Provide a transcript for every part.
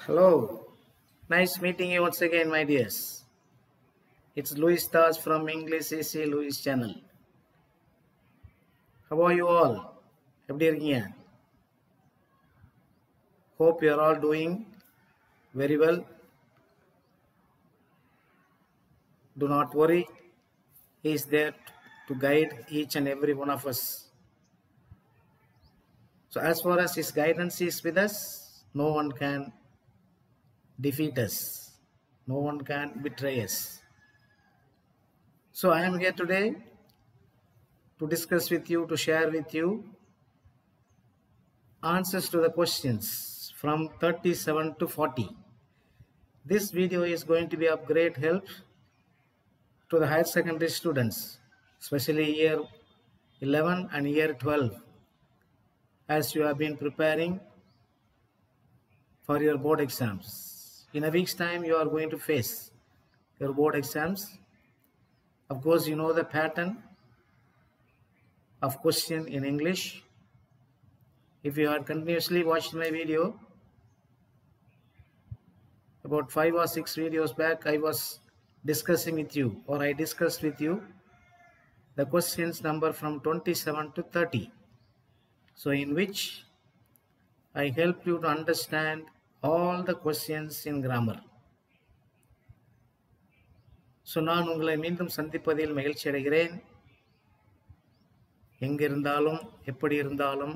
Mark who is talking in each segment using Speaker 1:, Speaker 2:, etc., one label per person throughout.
Speaker 1: Hello, nice meeting you once again, my dears. It's Louis Taj from English AC Louis channel. How are you all? எப்படி இருக்கீங்க? Hope you are all doing very well. Do not worry. He is there to guide each and every one of us. So as far as his guidance is with us, no one can defeat us. No one can betray us. So I am here today to discuss with you, to share with you answers to the questions from 37 to 40. This video is going to be of great help to the higher secondary students, especially year 11 and year 12, as you have been preparing for your board exams. In a week's time, you are going to face your board exams. Of course, you know the pattern of question in English. If you had continuously watched my video, about 5 or 6 videos back, I was discussing with you, or I discussed with you, the questions number from 27 to 30. So in which I help you to understand all the questions in grammar. So நான் உங்களை மீண்டும் சந்திப்பதில் மகிழ்ச்சி அடைகிறேன். எங்கிருந்தாலும் எப்படி இருந்தாலும்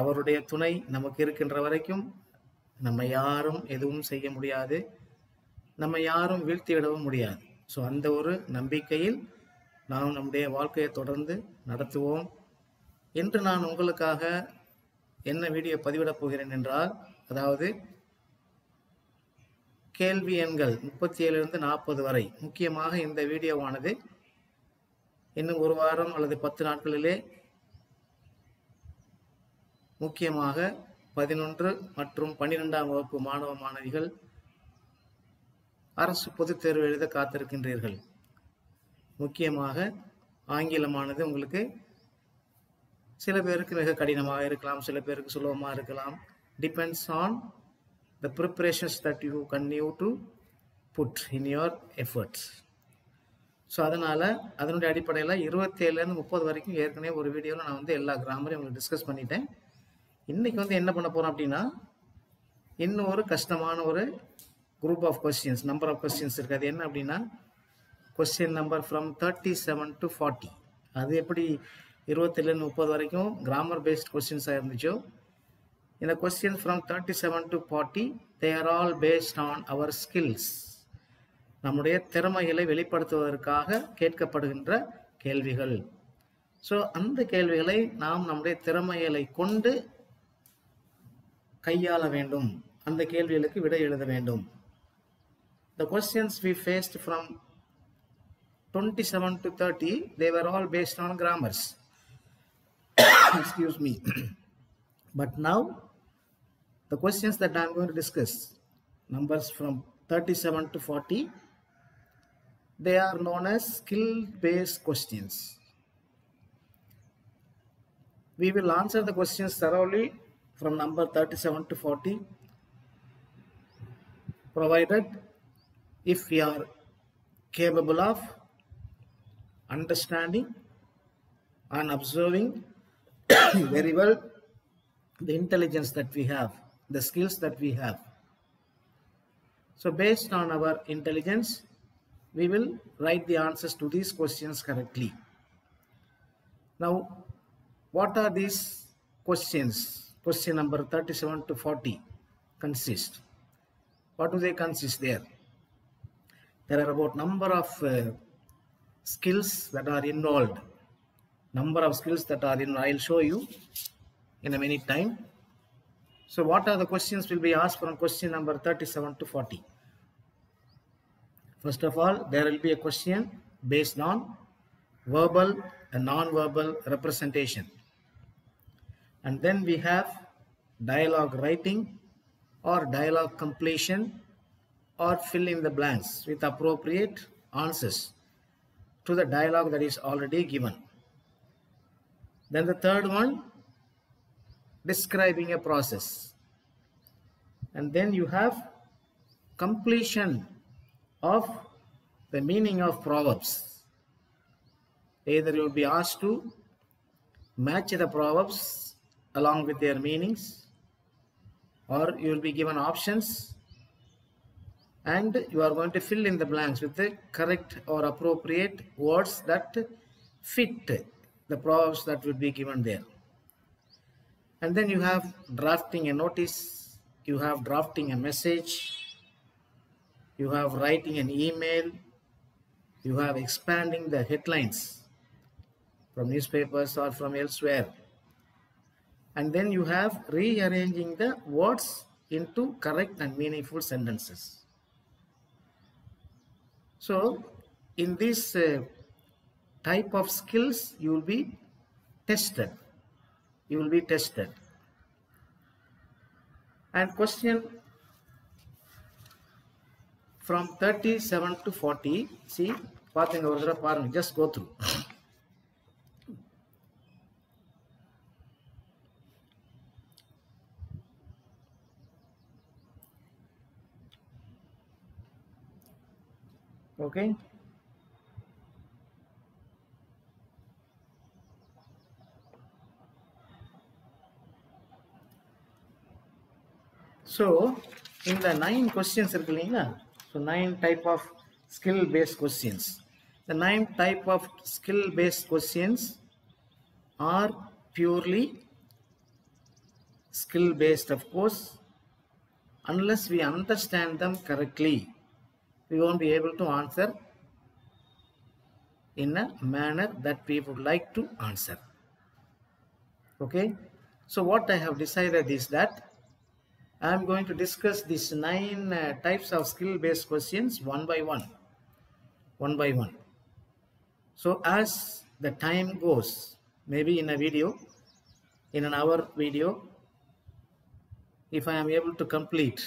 Speaker 1: அவருடைய துணை நமக்கு இருக்கின்ற வரைக்கும் நம்ம யாரும் எதுவும் செய்ய முடியாது, நம்ம யாரும் வீழ்த்திவிடவும் முடியாது. ஸோ அந்த ஒரு நம்பிக்கையில் நாம் நம்முடைய வாழ்க்கையை தொடர்ந்து நடத்துவோம். இன்று நான் உங்களுக்காக என்ன வீடியோ பதிவிடப் போகிறேன் என்றால், அதாவது கேள்வி எண்கள் 37 40 வரை. முக்கியமாக இந்த வீடியோவானது இன்னும் ஒரு வாரம் அல்லது 10 நாட்களிலே முக்கியமாக 11 மற்றும் 12ஆம் வகுப்பு மாணவ மாணவிகள் அரசு பொதுத் தேர்வு எழுத காத்திருக்கின்றீர்கள். முக்கியமாக ஆங்கிலமானது உங்களுக்கு சில பேருக்கு மிக கடினமாக இருக்கலாம், சில பேருக்கு சுலபமாக இருக்கலாம். Depends on the preparations that you continue to put in your efforts. So அதனால் அதனுடைய அடிப்படையில் 27 30 வரைக்கும் ஏற்கனவே ஒரு வீடியோவில் நான் எல்லா கிராமரையும் உங்களுக்கு டிஸ்கஸ் பண்ணிட்டேன். இன்றைக்கி என்ன பண்ண போகிறோம் அப்படின்னா, இன்னும் ஒரு கஷ்டமான ஒரு group of questions, number of questions இருக்குது. அது என்ன அப்படின்னா, கொஸ்டின் நம்பர் ஃப்ரம் 37 to 40. அது எப்படி 27 30 வரைக்கும் கிராமர் பேஸ்ட் கொஸ்டின்ஸாக இருந்துச்சோ, இந்த question from 37 to 40 they are all based on our skills. நம்முடைய திறமைகளை வெளிப்படுத்துவதற்காக கேட்கப்படுகின்ற கேள்விகள். ஸோ அந்த கேள்விகளை நாம் நம்முடைய திறமைகளை கொண்டு கையாள வேண்டும், அந்த கேள்விகளுக்கு விடை எழுத வேண்டும். The questions we faced from 27 to 30 they were all based on grammars. Excuse me. But now the questions that I am going to discuss, numbers from 37 to 40, they are known as skill based questions. We will answer the questions thoroughly from number 37 to 40, provided if we are capable of understanding and observing very well the intelligence that we have, the skills that we have. So based on our intelligence, we will write the answers to these questions correctly. Now, what are these questions? Question number 37 to 40 consist. What do they consist there? There are about number of skills that are involved. Number of skills that are in, I'll show you in a minute time. So what are the questions will be asked from question number 37 to 40? First of all, there will be a question based on verbal and non-verbal representation. And then we have dialogue writing or dialogue completion or fill in the blanks with appropriate answers to the dialogue that is already given. Then the third one, describing a process. And then you have completion of the meaning of proverbs. Either you will be asked to match the proverbs along with their meanings, or you will be given options and you are going to fill in the blanks with the correct or appropriate words that fit the proverbs that would be given there. And then you have drafting a notice, you have drafting a message, you have writing an email, you have expanding the headlines from newspapers or from elsewhere. And then you have rearranging the words into correct and meaningful sentences. So in this type of skills, you will be tested. You will be tested. And question from 37 to 40. See, just go through. Okay. So in the 9 questions, so 9 type of skill-based questions. The 9 type of skill-based questions are purely skill-based, of course. Unless we understand them correctly, we won't be able to answer in a manner that we would like to answer. Okay. So what I have decided is that I am going to discuss these 9 types of skill-based questions one by one. So as the time goes, maybe in a video, in an hour video, if I am able to complete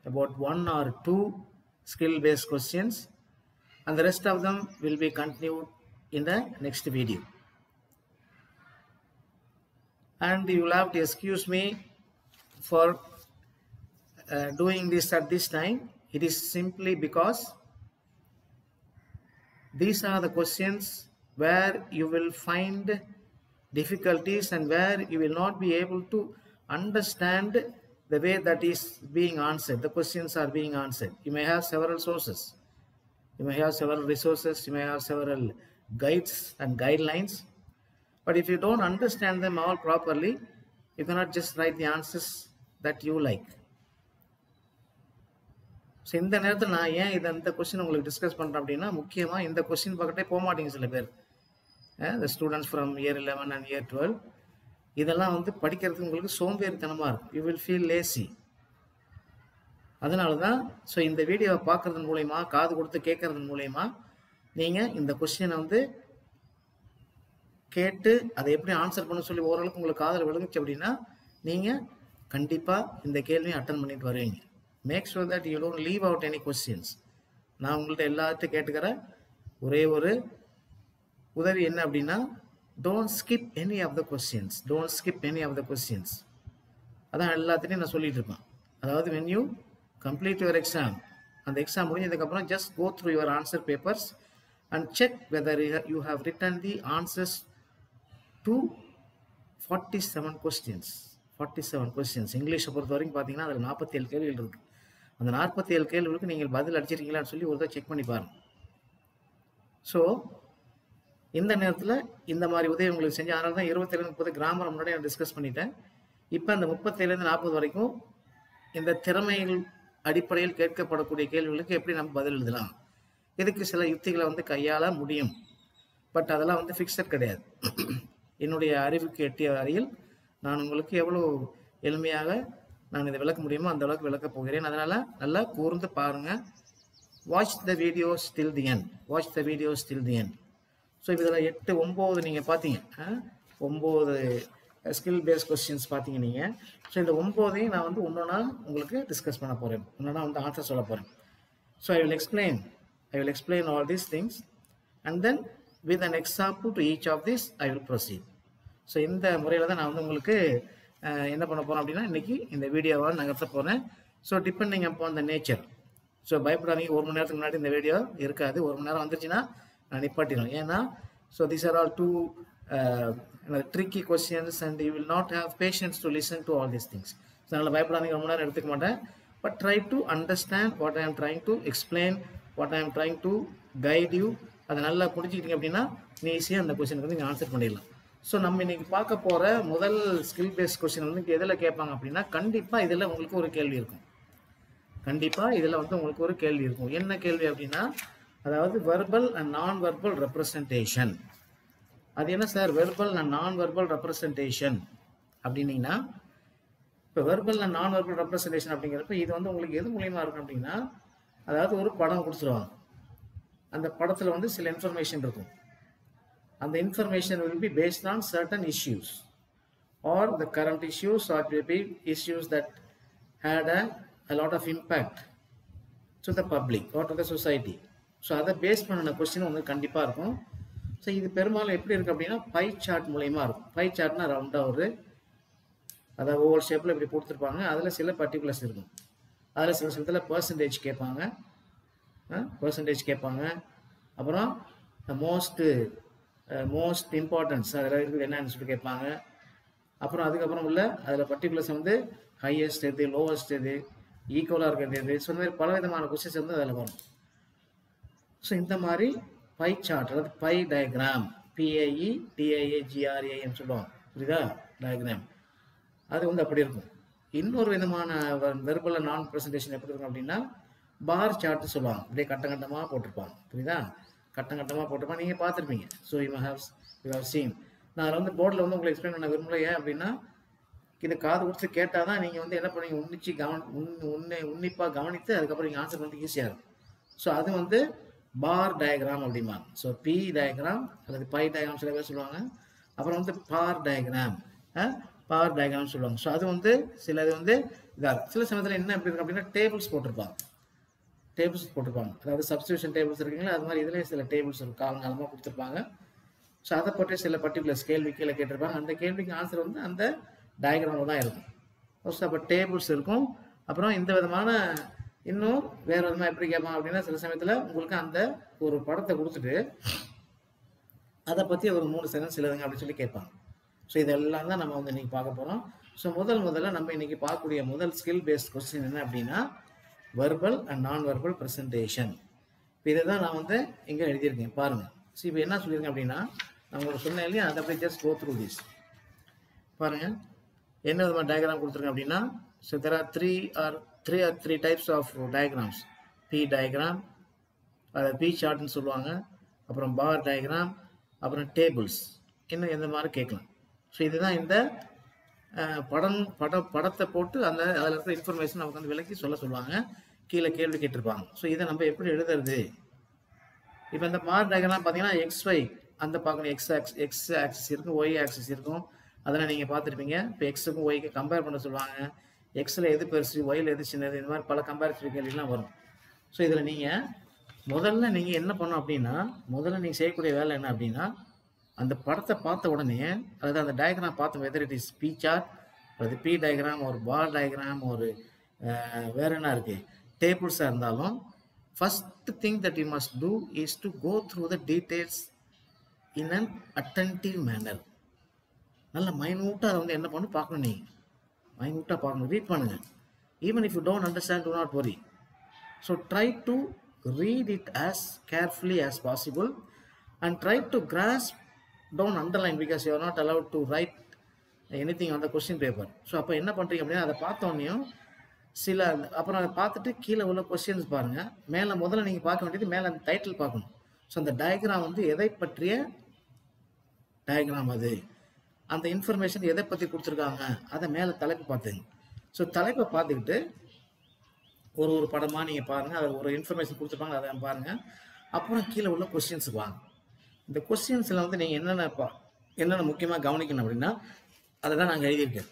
Speaker 1: about 1 or 2 skill-based questions, and the rest of them will be continued in the next video. And you will have to excuse me for doing this at this time. It is simply because these are the questions where you will find difficulties and where you will not be able to understand the way that is being answered. The questions are being answered. You may have several sources, you may have several resources, you may have several guides and guidelines, but if you don't understand them all properly, you cannot just write the answers that you like. So இந்த நேரத்தில் நான் ஏன் இந்த question உங்களுக்கு discuss பண்ணுறேன் அப்படின்னா, முக்கியமாக இந்த கொஸ்டின் பக்கத்தே போக மாட்டேங்க சில பேர். the students from year 11 and year 12, இதெல்லாம் படிக்கிறதுக்கு உங்களுக்கு சோம்பேறித்தனமாக இருக்கும். You will feel lazy. அதனால தான் ஸோ இந்த வீடியோவை பார்க்குறதன் மூலயமா, காது கொடுத்து கேட்கறதன் மூலயமா நீங்கள் இந்த கொஸ்டினை கேட்டு அதை எப்படி ஆன்சர் பண்ண சொல்லி ஓரளவுக்கு உங்களுக்கு காதில் விழுங்குச்சு அப்படின்னா நீங்கள் கண்டிப்பாக இந்த கேள்வியை அட்டன் பண்ணிட்டு வருவீங்க. Make sure that you don't leave out any questions. நான் உங்கள்கிட்ட எல்லாத்தையும் கேட்டுக்கிற ஒரே ஒரு உதவி என்ன அப்படின்னா, don't skip any of the questions. Don't skip any of the questions. அதான் எல்லாத்தையும் நான் சொல்லிட்டு இருப்பேன். அதாவது when you complete your exam, அந்த எக்ஸாம் முடிஞ்சதுக்கப்புறம் just go through your answer papers and check whether you have written the answers to 47 questions. 47 questions. இங்கிலீஷை பொறுத்த வரைக்கும் பார்த்தீங்கன்னா அதில் 47 கேள்விகள் இருக்குது. அந்த 47 கேள்விகளுக்கு நீங்கள் பதில் அடிச்சிருக்கீங்களான்னு சொல்லி ஒரு செக் பண்ணி பாருங்கள். ஸோ இந்த நேரத்தில் இந்த மாதிரி உதவி உங்களுக்கு செஞ்சு, அதனால தான் 27-30 கிராமர் முன்னாடி நான் டிஸ்கஸ் பண்ணிட்டேன். இப்போ அந்த 37-40 வரைக்கும் இந்த திறமைகள் அடிப்படையில் கேட்கப்படக்கூடிய கேள்விகளுக்கு எப்படி நம்ம பதில் எழுதலாம், இதுக்கு சில யுக்திகளை கையாள முடியும். பட் அதெல்லாம் ஃபிக்ஸட் கிடையாது. என்னுடைய அறிவுக்கு எட்டிய வரையில் நான் உங்களுக்கு எவ்வளோ எளிமையாக நான் இதை விளக்க முடியுமோ அந்த அளவுக்கு விளக்கப் போகிறேன். அதனால் நல்லா கூர்ந்து பாருங்கள். Watch the videos till the end. Watch the videos till the end. So இதில் 8, 9 நீங்கள் பார்த்தீங்க, 9 ஸ்கில் பேஸ்ட் கொஸ்டின்ஸ் பார்த்தீங்க நீங்கள். ஸோ இந்த 9ஐயும் நான் ஒன்றா உங்களுக்கு டிஸ்கஸ் பண்ண போகிறேன், ஒன்றா ஆன்சர் சொல்ல போகிறேன். So I will explain all these things and then with an example to each of this I will proceed. So இந்த முறையில் தான் நான் உங்களுக்கு என்ன பண்ண போகிறேன் அப்படின்னா, இன்றைக்கி இந்த வீடியோவை நகர்த்த போகிறேன். ஸோ டிபெண்டிங் அப்போ அந்த நேச்சர். ஸோ பயப்படாதீங்க, 1 மணி நேரத்துக்கு முன்னாடி இந்த வீடியோ இருக்காது. 1 மணி நேரம் வந்துருச்சுன்னா நான் நிப்பாட்டிடுவேன். ஏன்னா so these are all too tricky questions and you will not have patience to listen to all these things. So அதனால் பயப்படாதீங்க, 1 மணி நேரம் எடுத்துக்க மாட்டேன். But try to understand what I am trying to explain, what I am trying to guide you. அதை நல்லா புரிஞ்சுக்கிட்டீங்க அப்படின்னா நீ ஈஸியாக அந்த கொஸ்டினுக்கு வந்து நீங்கள் ஆன்சர் பண்ணிடலாம். ஸோ நம்ம இன்னைக்கு பார்க்க போகிற முதல் ஸ்கில் பேஸ்ட் கொஸ்டின் வந்து எதில் கேட்பாங்க அப்படின்னா, கண்டிப்பாக இதில் உங்களுக்கு ஒரு கேள்வி இருக்கும். கண்டிப்பாக இதில் வந்து உங்களுக்கு ஒரு கேள்வி இருக்கும். என்ன கேள்வி அப்படின்னா, அதாவது verbal and non verbal representation. அது என்ன sir verbal and non verbal representation அப்படின்னீங்கன்னா, இப்போ verbal and non verbal representation அப்படிங்கிறப்ப இது வந்து உங்களுக்கு எது மூலியமாக இருக்கும் அப்படின்னா, அதாவது ஒரு படம் கொடுத்துருவாங்க. அந்த படத்தில் வந்து சில இன்ஃபர்மேஷன் இருக்கும். அந்த information will be based on certain issues or the current issues or maybe issues that had a lot of impact to the public or to the society. So அதை பேஸ் பண்ணின கொஸ்டின் வந்து கண்டிப்பாக இருக்கும். So இது பெரும்பாலும் எப்படி இருக்குது அப்படின்னா பை சார்ட் மூலயமா இருக்கும். பை சார்ட்னா ரவுண்டாக ஒரு அதாவது ஒவ்வொரு ஷேப்பில் இப்படி கொடுத்துருப்பாங்க. அதில் சில பர்டிகுலர்ஸ் இருக்கும். அதில் சில சமயத்தில் பர்சன்டேஜ் கேட்பாங்க. அப்புறம் மோஸ்ட் இம்பார்ட்டன்ஸ் அதில் இருக்குது என்னன்னு சொல்லிட்டு கேட்பாங்க. அப்புறம் அதுக்கப்புறம் உள்ள அதில் பர்டிகுலர்ஸ் வந்து ஹையஸ்ட் எது, லோவஸ்ட் எது, ஈக்குவலாக இருக்கிறது எது, ஸோ இந்த மாதிரி பல விதமான கொஸ்டின்ஸ் வந்து அதில் வரும். ஸோ இந்த மாதிரி பை சார்ட் அதாவது பை டயக்ராம், PIEDIAGRAM சொல்லுவாங்க, புரியுதா? டயக்ராம் அது வந்து அப்படி இருக்கும். இன்னொரு விதமான வெர்பல் நான் ப்ரெசன்டேஷன் எப்படி இருக்கும் அப்படின்னா பார் சார்ட் சொல்லுவாங்க. அப்படியே கட்டமாக போட்டிருப்பாங்க, புரியுதா? கட்டமாக போட்டிருப்பாங்க, நீங்கள் பார்த்துருப்பீங்க. So you have seen. நான் அதில் வந்து போர்டில் வந்து உங்களுக்கு எக்ஸ்பிளைன் பண்ண விரும்பல. ஏன் அப்படின்னா இதை காது கொடுத்து கேட்டால் தான் நீங்கள் வந்து என்ன பண்ணுவீங்க, உன்னிப்பாக கவனித்து அதுக்கப்புறம் நீங்கள் ஆன்சர் பண்ணி ஈஸியாக இருக்கும். ஸோ அது வந்து பார் டயக்ராம் அப்படிம்பாங்க. ஸோ பி டயக்ராம் அல்லது பை டயக்ராம் சில பேர் சொல்லுவாங்க. அப்புறம் வந்து பார் டயக்ராம் சொல்லுவாங்க. ஸோ அது வந்து சிலது வந்து இதாக சில சமயத்தில் என்ன எப்படி இருக்கும் அப்படின்னா டேபிள்ஸ் போட்டிருப்பாங்க. அதாவது சப்ஸ்டியூஷன் டேபிள்ஸ் இருக்குங்களா, அது மாதிரி இதுலேயே சில டேபிள்ஸ் இருக்கும், காலங்காலமாக கொடுத்துருப்பாங்க. ஸோ அதை பற்றி சில பர்டிகுலர்ஸ் கேள்வி கீழே கேட்டிருப்பாங்க. அந்த கேள்விக்கு ஆன்சர் வந்து அந்த டயக்ராமில் தான் இருக்கும். ஸோ அப்போ டேபிள்ஸ் இருக்கும். அப்புறம் இந்த விதமான இன்னும் வேறு விதமாக எப்படி கேட்பாங்க அப்படின்னா சில சமயத்தில் உங்களுக்கு அந்த ஒரு படத்தை கொடுத்துட்டு அதை பற்றி ஒரு 3 செகண்ட்ஸ் எழுதுங்க அப்படின்னு சொல்லி கேட்பாங்க. ஸோ இதெல்லாம் தான் நம்ம வந்து இன்றைக்கி பார்க்க போகிறோம். ஸோ முதல்ல நம்ம இன்றைக்கி பார்க்கக்கூடிய முதல் ஸ்கில் பேஸ்ட் கொஸ்டின் என்ன அப்படின்னா verbal and non verbal presentation. இப்போ இதை தான் நான் வந்து இங்கே எழுதியிருக்கேன் பாருங்கள். ஸோ இப்போ என்ன சொல்லியிருக்கேன் அப்படின்னா நான் உங்களுக்கு சொன்னேன் இல்லையா, அதை அப்படியே ஜஸ்ட் கோ த்ரூ திஸ். பாருங்கள் என்ன விதமான டயக்ராம் கொடுத்துருக்கேன் அப்படின்னா, so there are three types of diagrams. Pie diagram, அதை பி சார்ட்னு சொல்லுவாங்க. அப்புறம் பார் டயக்ராம், அப்புறம் டேபிள்ஸ், இன்னும் எந்த மாதிரி கேட்கலாம். ஸோ இதுதான் இந்த படத்தை போட்டு அதில் இருக்கிற இன்ஃபர்மேஷன் நமக்கு வந்து விளக்கி சொல்லுவாங்க. கீழே கேள்வி கேட்டிருப்பாங்க. ஸோ இதை நம்ம எப்படி எழுதுறது? இப்போ இந்த பார் டயக்ராம் பார்த்தீங்கன்னா XY அந்த பார்க்கணும். எக்ஸ் ஆக்சிஸ் இருக்கும், ஒய் ஆக்சிஸ் இருக்கும். அதெல்லாம் நீங்கள் பார்த்துருப்பீங்க. இப்போ எக்ஸுக்கும் ஒய்க்கு கம்பேர் பண்ண சொல்லுவாங்க. எக்ஸில் எது பெருசு, ஒயில் எது சின்னது, இந்த மாதிரி பல கம்பேரிட்டிவ் கேள்விலாம் வரும். ஸோ இதில் முதல்ல நீங்கள் என்ன பண்ணணும் அப்படின்னா, நீங்கள் செய்யக்கூடிய வேலை என்ன அப்படின்னா அந்த படத்தை பார்த்த உடனே அதாவது அந்த டயக்ராம் பார்த்த whether it is pie chart அல்லது பி டயக்ராம், ஒரு பார் டயக்ராம், ஒரு வேறு என்ன இருக்குது டேபிள்ஸாக இருந்தாலும் first thing that you must do is to go through the details in an attentive manner. நல்ல மைனூட்டாக அதை வந்து என்ன பண்ணணும் பார்க்கணும். நீங்கள் மைனூட்டாக பார்க்கணும், ரீட் பண்ணுங்கள். Even if you don't understand, do not worry. So try to read it as carefully as possible and try to grasp, don't underline because you are not allowed to write anything on the question paper. So அப்போ என்ன பண்ணுறீங்க அப்படின்னா அதை பார்த்தோன்னையும் அப்புறம் அதை பார்த்துட்டு கீழே உள்ள கொஸ்டின்ஸ் பாருங்கள். முதல்ல நீங்கள் பார்க்க வேண்டியது மேலே அந்த டைட்டில் பார்க்கணும். ஸோ அந்த டயக்ராம் வந்து எதை பற்றிய டயக்ராம், அது அந்த இன்ஃபர்மேஷன் எதை பற்றி கொடுத்துருக்காங்க, அதை மேலே தலைப்பு பார்த்துங்க. ஸோ தலைப்பை பார்த்துக்கிட்டு ஒரு படமாக நீங்கள் பாருங்கள். அதில் ஒரு இன்ஃபர்மேஷன் கொடுத்துருப்பாங்க, அதை பாருங்கள். அப்புறம் கீழே உள்ள கொஸ்டின்ஸுக்கு வாங்க. இந்த கொஸ்டின்ஸில் வந்து நீங்கள் என்னென்ன முக்கியமாக கவனிக்கணும் அப்படின்னா அதை தான் நாங்கள் எழுதியிருக்கேன்.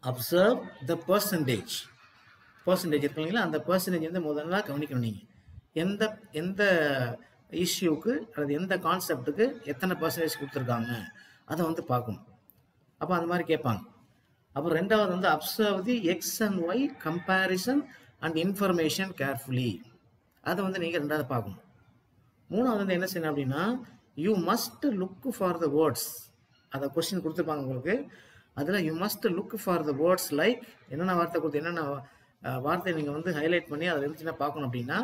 Speaker 1: அப்சர்வ் த பர்சன்டேஜ் இருக்கு இல்லைங்களா, அந்த பர்சன்டேஜ் வந்து முதல்ல கவனிக்கணும். நீங்கள் எந்த இஷ்யூக்கு அல்லது எந்த கான்செப்டுக்கு எத்தனை பர்சன்டேஜ் கொடுத்துருக்காங்க அதை வந்து பார்க்கணும். அப்போ அந்த மாதிரி கேட்பாங்க. அப்புறம் ரெண்டாவது வந்து observe the X and Y comparison and information carefully, அதை வந்து நீங்கள் ரெண்டாவது பார்க்கணும். மூணாவது வந்து என்ன செய்யணும் அப்படின்னா, you must look for the words. அதை கொஸ்டின் கொடுத்துருப்பாங்க உங்களுக்கு, அதில் you must look for the words like என்னென்ன வார்த்தை கொடுத்து என்னென்ன வார்த்தை நீங்கள் வந்து ஹைலைட் பண்ணி அதில் இருந்துச்சுன்னா பார்க்கணும் அப்படின்னா,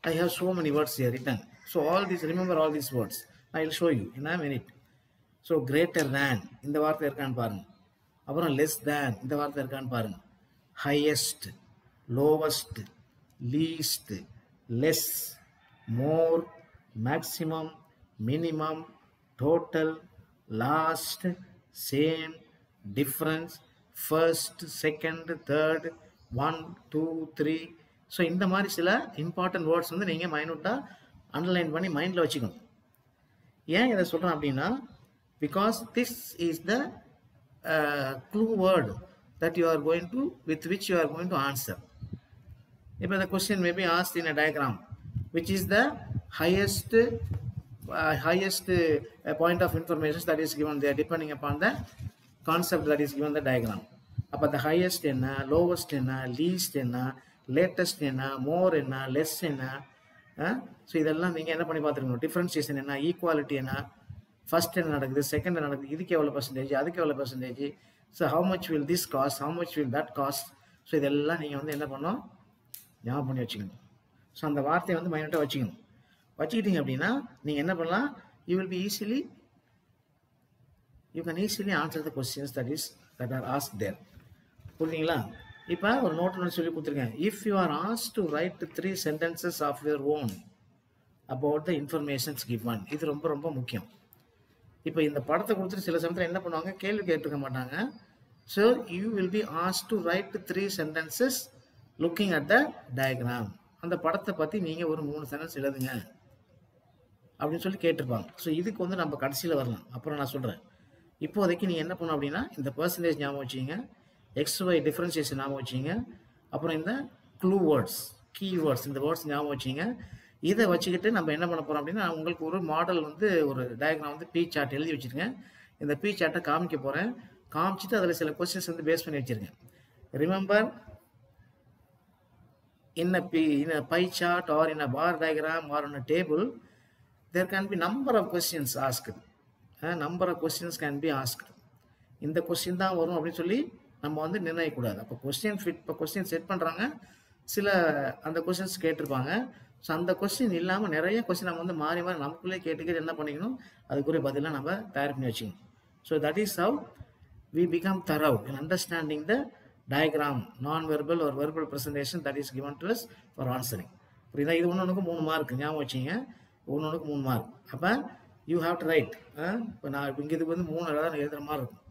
Speaker 1: I have so many words here written. So all these, remember all these words. I will show you in a minute. So greater than இந்த வார்த்தை இருக்கான்னு பாருங்க. அப்புறம் less than இந்த வார்த்தை இருக்கான்னு பாருங்க. highest, lowest, least, less, more, maximum, minimum, total, last, same, difference, first, second, third, 1, 2, 3. So இந்த மாதிரி சில இம்பார்ட்டன்ட் வேர்ட்ஸ் வந்து நீங்கள் மைனூட்டாக அண்டர்லைன் பண்ணி மைண்டில் வச்சுக்கணும். ஏன் இதை சொல்கிறேன் அப்படின்னா, because this is the clue word that you are going to with which you are going to answer. இப்போ the question may be asked in a diagram, which is the highest point of information that is given there, depending upon the concept that is given the diagram. அப்போ the highest என்ன, lowest என்ன, least என்ன, latest என்ன, more என்ன, less என்ன. So இதெல்லாம் நீங்கள் என்ன பண்ணி பார்த்துருக்கணும். டிஃப்ரென்சியேஷன் என்ன, ஈக்குவாலிட்டி என்ன, ஃபர்ஸ்ட் என்ன நடக்குது, செகண்ட் என்ன நடக்குது, இதுக்கு எவ்வளோ பர்சன்டேஜ், அதுக்கு எவ்வளோ percentage, so how much will this cost, how much will that cost. So இதெல்லாம் நீங்கள் வந்து என்ன பண்ணணும், ஞாபகம் பண்ணி வச்சுக்கணும். ஸோ அந்த வார்த்தையை வந்து மைனட்டாக வச்சுக்கணும். வச்சுக்கிட்டீங்க அப்படின்னா நீங்கள் என்ன பண்ணலாம், you can easily answer the questions that are asked there. புரியுதுங்களா? இப்போ ஒரு நோட்டு சொல்லி கொடுத்துருக்கேன். If you are asked to write 3 sentences of your own about the informations given, இது ரொம்ப ரொம்ப முக்கியம். இப்போ இந்த படத்தை கொடுத்துட்டு சில சமயத்தில் என்ன பண்ணுவாங்க, கேள்வி கேட்டிருக்க மாட்டாங்க. So you will be asked to write 3 sentences looking at the diagram. அந்த படத்தை பற்றி நீங்கள் ஒரு 3 சென்டென்ஸ் எழுதுங்க அப்படின்னு சொல்லி கேட்டிருப்பாங்க. ஸோ இதுக்கு வந்து நம்ம கடைசியில் வரலாம், அப்புறம் நான் சொல்கிறேன். இப்போதைக்கு நீங்கள் என்ன பண்ணணும் அப்படின்னா, இந்த பர்சன்டேஜ் ஞாபகம் வச்சிங்க, XY டிஃப்ரென்சியேஷன் ஞாபகம் வச்சிங்க, அப்புறம் இந்த க்ளூ வேர்ட்ஸ், கீ வேர்ட்ஸ், இந்த வேர்ட்ஸ் ஞாபகம் வச்சிங்க. இதை வச்சுக்கிட்டு நம்ம என்ன பண்ண போகிறோம் அப்படின்னா, உங்களுக்கு ஒரு மாடல் வந்து ஒரு டயக்ராம் வந்து பி சார்ட் எழுதி வச்சுருக்கேன். இந்த பி சார்ட்டை காமிக்க போகிறேன். காமிச்சிட்டு அதில் சில கொஸ்டின்ஸ் வந்து பேஸ் பண்ணி வச்சுருக்கேன். Remember, in a pie chart or in a bar diagram or on a table, there can be number of questions asked. Number of questions can be asked. இந்த கொஸ்டின் தான் வரும் அப்படின்னு சொல்லி நம்ம வந்து நிர்ணயிக்கூடாது. அப்போ கொஸ்டின் செட் பண்ணுறாங்க, சில அந்த கொஸ்டின்ஸ் கேட்டிருப்பாங்க. ஸோ அந்த கொஸ்டின் இல்லாமல் நிறைய கொஸ்டின் நம்ம வந்து மாறி மாறி நமக்குள்ளே கேட்டுக்கிட்டு என்ன பண்ணிக்கணும், அதுக்குரிய பதிலாக நம்ம தயார் பண்ணி வச்சுக்கணும். So that is how we become thorough in understanding the diagram, non-verbal or verbal presentation that is given to us for answering. புரியுதா? இது ஒன்றுக்கு 3 மார்க் ஞாபகம் வச்சிங்க, ஒன்றுக்கு 3 மார்க். அப்போ யூ ஹாவ் டு ரைட். இப்போ நான் இங்கே இதுக்கு வந்து 3 எழுதுகிற மாதிரி இருக்கும்.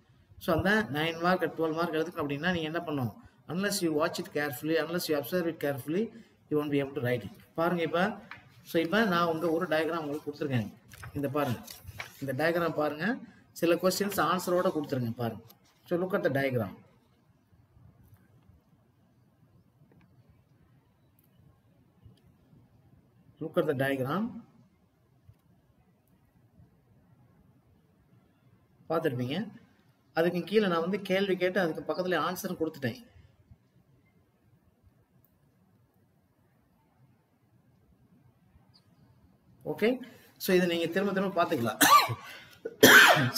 Speaker 1: ஸோ அந்த 9 மார்க் 12 மார்க் எழுதுக்கணும் அப்படின்னா நீங்கள் என்ன பண்ணணும், unless you watch it carefully, unless you observe it carefully, you won't be able to write it. பாருங்கள் இப்போ. ஸோ இப்போ நான் உங்கள் ஒரு டயக்ராம் உங்களுக்கு கொடுத்துருக்கேன். இந்த பாருங்கள், இந்த டயக்ராம் பாருங்கள். சில கொஸ்டின்ஸ் ஆன்சரோட கொடுத்துருங்க பாருங்கள். So look at the diagram. Look at the diagram. பார்த்துருப்பீங்க. அதுக்கு கீழே நான் வந்து கேள்வி கேட்டு அதுக்கு பக்கத்தில் ஆன்சர் கொடுத்துட்டேன். ஓகே, ஸோ இதை நீங்கள் திரும்ப திரும்ப பார்த்துக்கலாம்.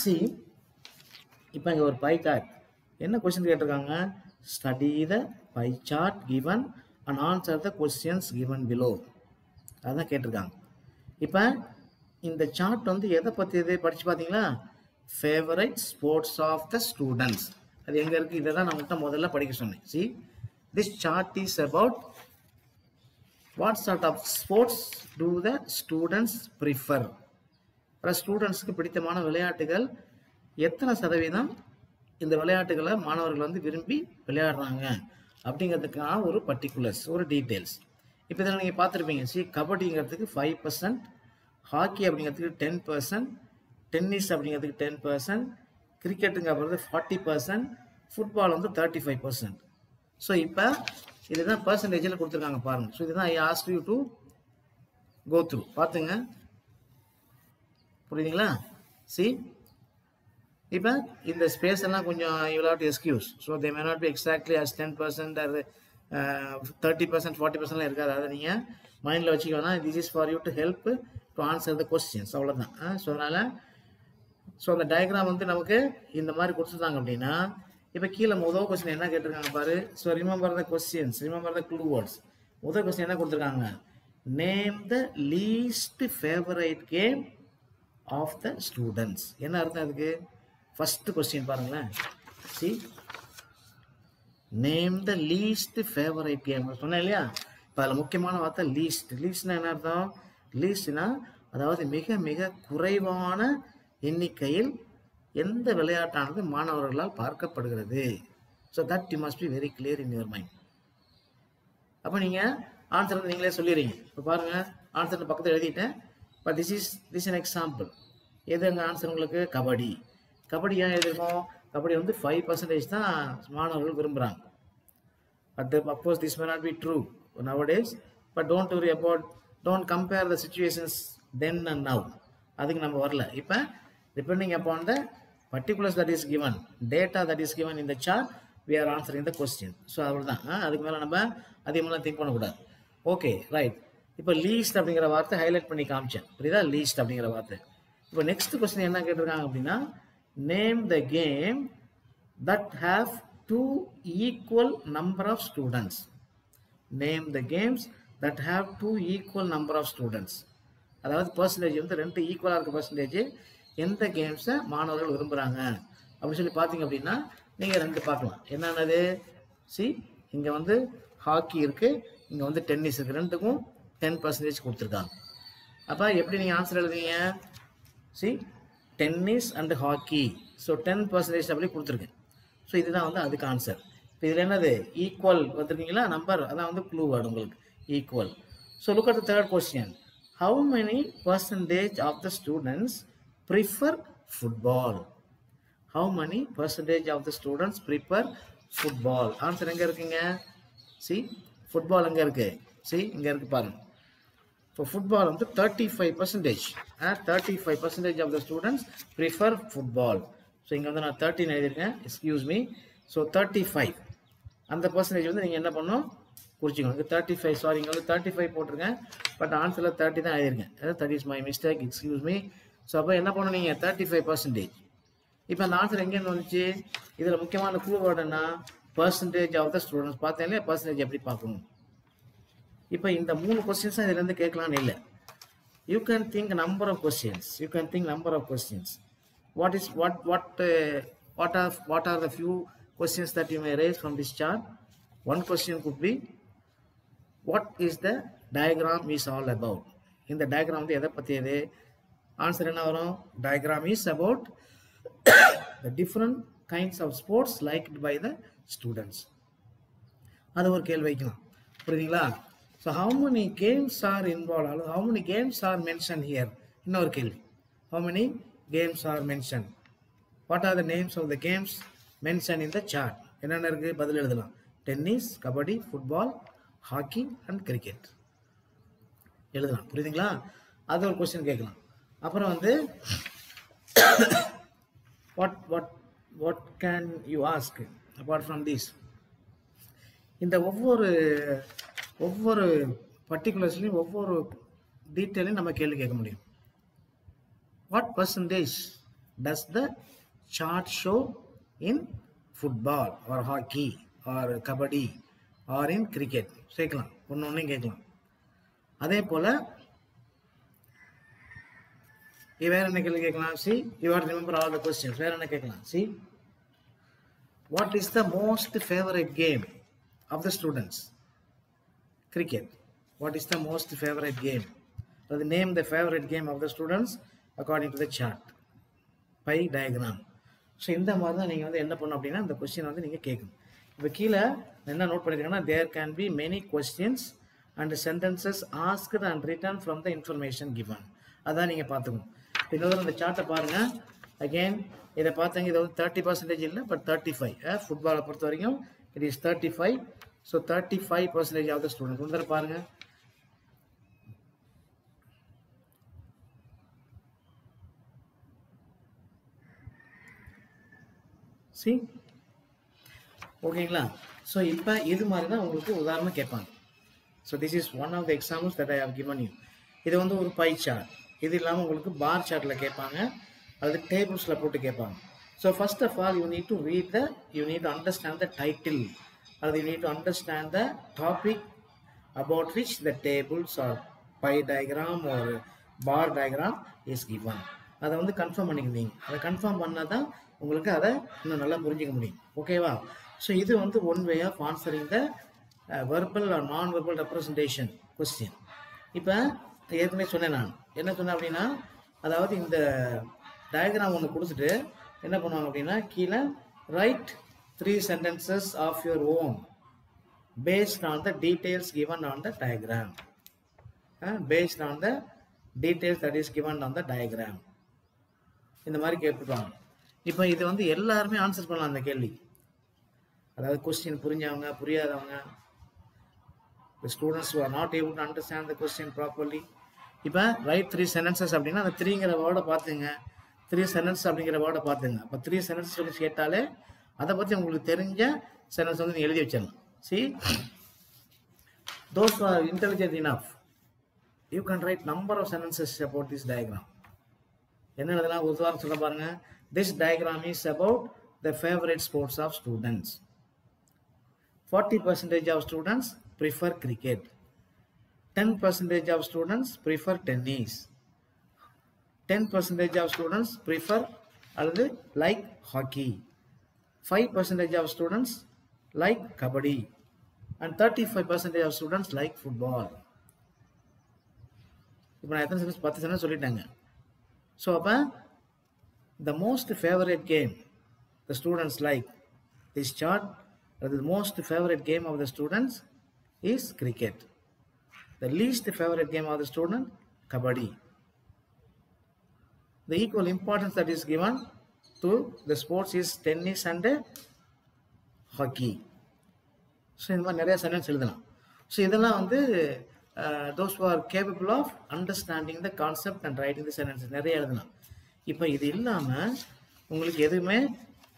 Speaker 1: சி, இப்போ இங்கே ஒரு பை சார்ட், என்ன கொஸ்டின் கேட்டிருக்காங்க, study the pie chart given and answer the questions given below, அதுதான் கேட்டிருக்காங்க. இப்போ இந்த சார்ட் வந்து எதை பற்றி எதை படித்து பார்த்தீங்களா, favourite sports of the students, அது எங்கே இருக்குது, இதை தான் நான் உங்கள்கிட்ட முதல்ல படிக்க சொன்னேன். See, this chart is about what sort of sports do the students prefer. ஸ்டூடெண்ட்ஸுக்கு பிடித்தமான விளையாட்டுகள் எத்தனை சதவீதம் இந்த விளையாட்டுகளை மாணவர்கள் வந்து விரும்பி விளையாடுறாங்க அப்படிங்கிறதுக்கான ஒரு பர்டிகுலர்ஸ், ஒரு டீட்டெயில்ஸ். இப்போ இதில் நீங்கள் பார்த்துருப்பீங்க. சி, கபடிங்கிறதுக்கு 5%, ஹாக்கி அப்படிங்கிறதுக்கு 10%, டென்னிஸ் அப்படிங்கிறதுக்கு 10%, கிரிக்கெட்டுங்கிறது 40%, ஃபுட்பால் வந்து 35%. ஸோ இப்போ இதுதான் பர்சன்டேஜில் கொடுத்துருக்காங்க பாருங்கள். ஸோ இதுதான் I ask you to go through. பார்த்துங்க, புரியுதுங்களா? சி, இப்போ இந்த ஸ்பேஸ் எல்லாம் கொஞ்சம் you will have to excuse. So they may not be exactly as 10% அது 30% 40%லாம் இருக்காது. அதை நீங்கள் மைண்டில் வச்சுக்கோனா this is for you to help to answer the questions, அவ்வளோதான். ஸோ அதனால் ஸோ அந்த டயக்ராம் வந்து நமக்கு இந்த மாதிரி கொடுத்துருந்தாங்க அப்படின்னா, இப்போ கீழே முதல் கொஸ்டின் என்ன கேட்டிருக்காங்க பாரு. So remember the questions, remember the clue words. முதல் கொஸ்டின் என்ன கொடுத்துருக்காங்க, name the least favourite game of the students. என்ன அர்த்தம் அதுக்கு? ஃபர்ஸ்ட் கொஸ்டின் பாருங்களேன். See name the least favourite game சொன்னேன் இல்லையா? இப்போ அதில் முக்கியமான வார்த்தை லீஸ்ட். லீஸ்ட்னா என்ன அர்த்தம்? லீஸ்ட்னா அதாவது மிக மிக குறைவான எண்ணிக்கையில் எந்த விளையாட்டானது மாணவர்களால் பார்க்கப்படுகிறது. So that you must be very clear in your mind. அப்போ நீங்கள் ஆன்சர் வந்து நீங்களே சொல்லிடுறீங்க. இப்போ பாருங்கள், ஆன்சர் பக்கத்தில் எழுதிட்டேன். இப்போ திஸ் இஸ் அன் எக்ஸாம்பிள். எது எங்கள் ஆன்சர் உங்களுக்கு? கபடி. கபடி ஏன் எழுதிருக்கோம்? கபடி வந்து 5% தான் மாணவர்கள் விரும்புகிறாங்க. But of course this may not be true nowadays. But don't worry about, don't compare the situations then and now. அதுக்கு நம்ம வரல. இப்போ depending upon the particulars that is given, data that is given in the chart, we are answering the question. So அவ்வளோதான். அதுக்கு மேலே நம்ம அதிகமாக think பண்ணக்கூடாது. Okay, right. இப்போ லீஸ்ட் அப்படிங்கிற வார்த்தை ஹைலைட் பண்ணி காமிச்சேன், புரியுதா? லீஸ்ட் அப்படிங்கிற வார்த்தை. இப்போ நெக்ஸ்ட் கொஸ்டின் என்ன கேட்டிருக்காங்க அப்படின்னா, name the game that have 2 equal number of students. Name the games that have 2 equal number of students. அதாவது பர்சன்டேஜ் வந்து 2 ஈக்குவலாக இருக்க பர்சன்டேஜ் எந்த கேம்ஸை மாணவர்கள் விரும்புகிறாங்க அப்படின்னு சொல்லி பார்த்தீங்க அப்படின்னா, நீங்கள் 2 பார்க்கலாம். என்னென்னது? சி, இங்கே வந்து ஹாக்கி இருக்குது, இங்கே வந்து டென்னிஸ் இருக்குது. 2க்கும் 10% கொடுத்துருக்காங்க. அப்போ எப்படி நீங்கள் ஆன்சர் எழுதுவீங்க? See, tennis and hockey. So 10% அப்படி கொடுத்துருக்கேன். ஸோ இதுதான் வந்து அதுக்கு ஆன்சர். இப்போ இதில் என்னது? ஈக்குவல் வந்துருக்கீங்களா நம்பர், அதான் வந்து க்ளூ வேர்டு உங்களுக்கு, equal. So look at the third question. How many percentage of the students prefer football? How many percentage of the students prefer football? Answer எங்கே இருக்குங்க? சி, ஃபுட்பால் எங்கே இருக்குது? சி, இங்கே இருக்குது பாருங்கள். இப்போ ஃபுட்பால் வந்து 35%. 35% of the students prefer football. So இங்கே வந்து நான் 13 எழுதியிருக்கேன், எக்ஸ்கியூஸ் மீ. ஸோ 35 அந்த பர்சன்டேஜ் வந்து நீங்கள் என்ன பண்ணணும், குறிச்சிக்கணும். 35, சாரி, இங்கே வந்து 35 போட்டிருக்கேன், பட் ஆன்சரில் 30 தான் எழுதியிருக்கேன். That is my mistake, excuse me. So அப்போ என்ன பண்ணணும் நீங்கள்? 35%. இப்போ அந்த ஆன்சர் எங்கேருந்து வந்துச்சு? இதில் முக்கியமான க்ளூ வேர்டுன்னா பர்சன்டேஜ் ஆஃப் த ஸ்டூடெண்ட்ஸ். பார்த்தேன் இல்லையா? பர்சன்டேஜ் எப்படி பார்க்கணும். இப்போ இந்த 3 கொஸ்டின்ஸ் தான் இதுலேருந்து கேட்கலான்னு இல்லை. You can think number of questions. You can think number of questions. What are the few questions that you may raise from this chart? One question could be, what is the diagram is all about? இந்த diagram வந்து எதை பற்றியது? Answer என்ன வரும்? diagram is about the different kinds of sports liked by the students. அது ஒரு கேள்வி வைக்கலாம், புரியுதுங்களா? So how many games are involved? How many games are mentioned here? இன்னொரு கேள்வி, how many games are mentioned? What are the names of the games mentioned in the chart? என்னென்ன இருக்கு? பதில் எழுதலாம். Tennis, kabaddi, football, hockey and cricket எழுதலாம், புரியுதுங்களா? அது ஒரு கொஸ்டின் கேட்கலாம். அப்புறம் வந்து what can you ask apart from this? இந்த ஒவ்வொரு பர்டிகுலர்ஸ்லையும் ஒவ்வொரு டீட்டெயிலையும் நம்ம கேள்வி கேட்க முடியும். What percentage does the chart show in football or hockey or kabaddi or in cricket? கேட்கலாம், ஒன்றையும் கேட்கலாம். அதே போல் வேற என்ன கேள்வி கேட்கலாம்? See, you are remember all the questions. வேற என்ன கேட்கலாம்? See, what is the most favourite game of the students? Cricket. What is the most favourite game? அது name the favourite game of the students according to the chart by diagram. So இந்த மாதிரி தான் நீங்கள் வந்து என்ன பண்ணணும் அப்படின்னா இந்த கொஸ்டின் வந்து நீங்கள் கேட்கணும். இப்போ கீழே என்ன நோட் பண்ணியிருக்காங்கன்னா, there can be many questions and sentences asked and written from the information given. அதான் நீங்கள் பார்த்துக்கணும். இன்னொரு இந்த சார்ட்டை பாருங்கள். அகெயின் இதை பார்த்தீங்க, இதை வந்து 30% இல்லை, பட் 35. ஃபுட்பாலை பொறுத்த வரைக்கும் it is 35. So 35% of the student வந்து பாருங்கள். see ஓகேங்களா. ஸோ இப்போ இது மாதிரி தான் உங்களுக்கு உதாரணம் கேட்பாங்க. So this is one of the examples that I have given you. இது வந்து ஒரு பை சார்ட். இது இல்லாமல் உங்களுக்கு பார் சார்ட்டில் கேட்பாங்க, அல்லது டேபிள்ஸில் போட்டு கேட்பாங்க. So first of all you need to read the, you need to understand the title, அல்லது you need to understand the topic about which the tables or pie diagram or bar diagram is given. அதை வந்து confirm பண்ணிக்கிறீங்க. அதை confirm பண்ணால் தான் உங்களுக்கு அதை இன்னும் நல்லா புரிஞ்சிக்க முடியும். ஓகேவா. ஸோ இது வந்து one way of answering the verbal or non verbal representation question. இப்போ ஏற்கனவே சொன்னேன், நான் என்ன சொன்னேன் அப்படின்னா, அதாவது இந்த டயக்ராம் ஒன்று கொடுத்துட்டு என்ன பண்ணுவாங்க அப்படின்னா, கீழே right 3 sentences of your own based on the details given on the diagram. Based on the details that is given on the diagram. இந்த மாதிரி கேட்டுருவாங்க. இப்போ இது வந்து எல்லாருமே ஆன்சர் பண்ணலாம் அந்த கேள்வி. அதாவது question புரிஞ்சவங்க, புரியாதவங்க, the students who are not able to understand the question properly. இப்போ ரைட் 3 sentences அப்படின்னா அந்த 3ங்கிற வேர்டை பார்த்துங்க, 3 sentences அப்படிங்கிற வேர்டை பார்த்துங்க. அப்போ 3 sentences கேட்டாலே அதை பற்றி உங்களுக்கு தெரிஞ்ச சென்டென்ஸ் வந்து நீங்கள் எழுதி வச்சிடலாம். See, those who are intelligent enough, you can write number of sentences about this diagram. என்ன எழுதலாம், ஒரு உதாரணம் சொல்ல பாருங்க. This diagram is about the favorite sports of students. 40% of students prefer cricket. 10% of students prefer tennis. 10% of students prefer அல்லது like hockey. 5% of students like kabaddi, and 35% of students like football. இப்போ நான் எத்தனை sentence, 10 sentence சொல்லிட்டாங்க. So அப்போ the most favorite game the students like this chart, or the most favorite game of the students is cricket. The least favorite game of the student, kabaddi. The equal importance that is given to the sports is tennis and hockey. So இந்த மாதிரி நிறைய sentence எழுதலாம். So இதெல்லாம் வந்து those who are capable of understanding the concept and writing the sentences நிறைய எழுதலாம். இப்போ இது இல்லாமல் உங்களுக்கு எதுவுமே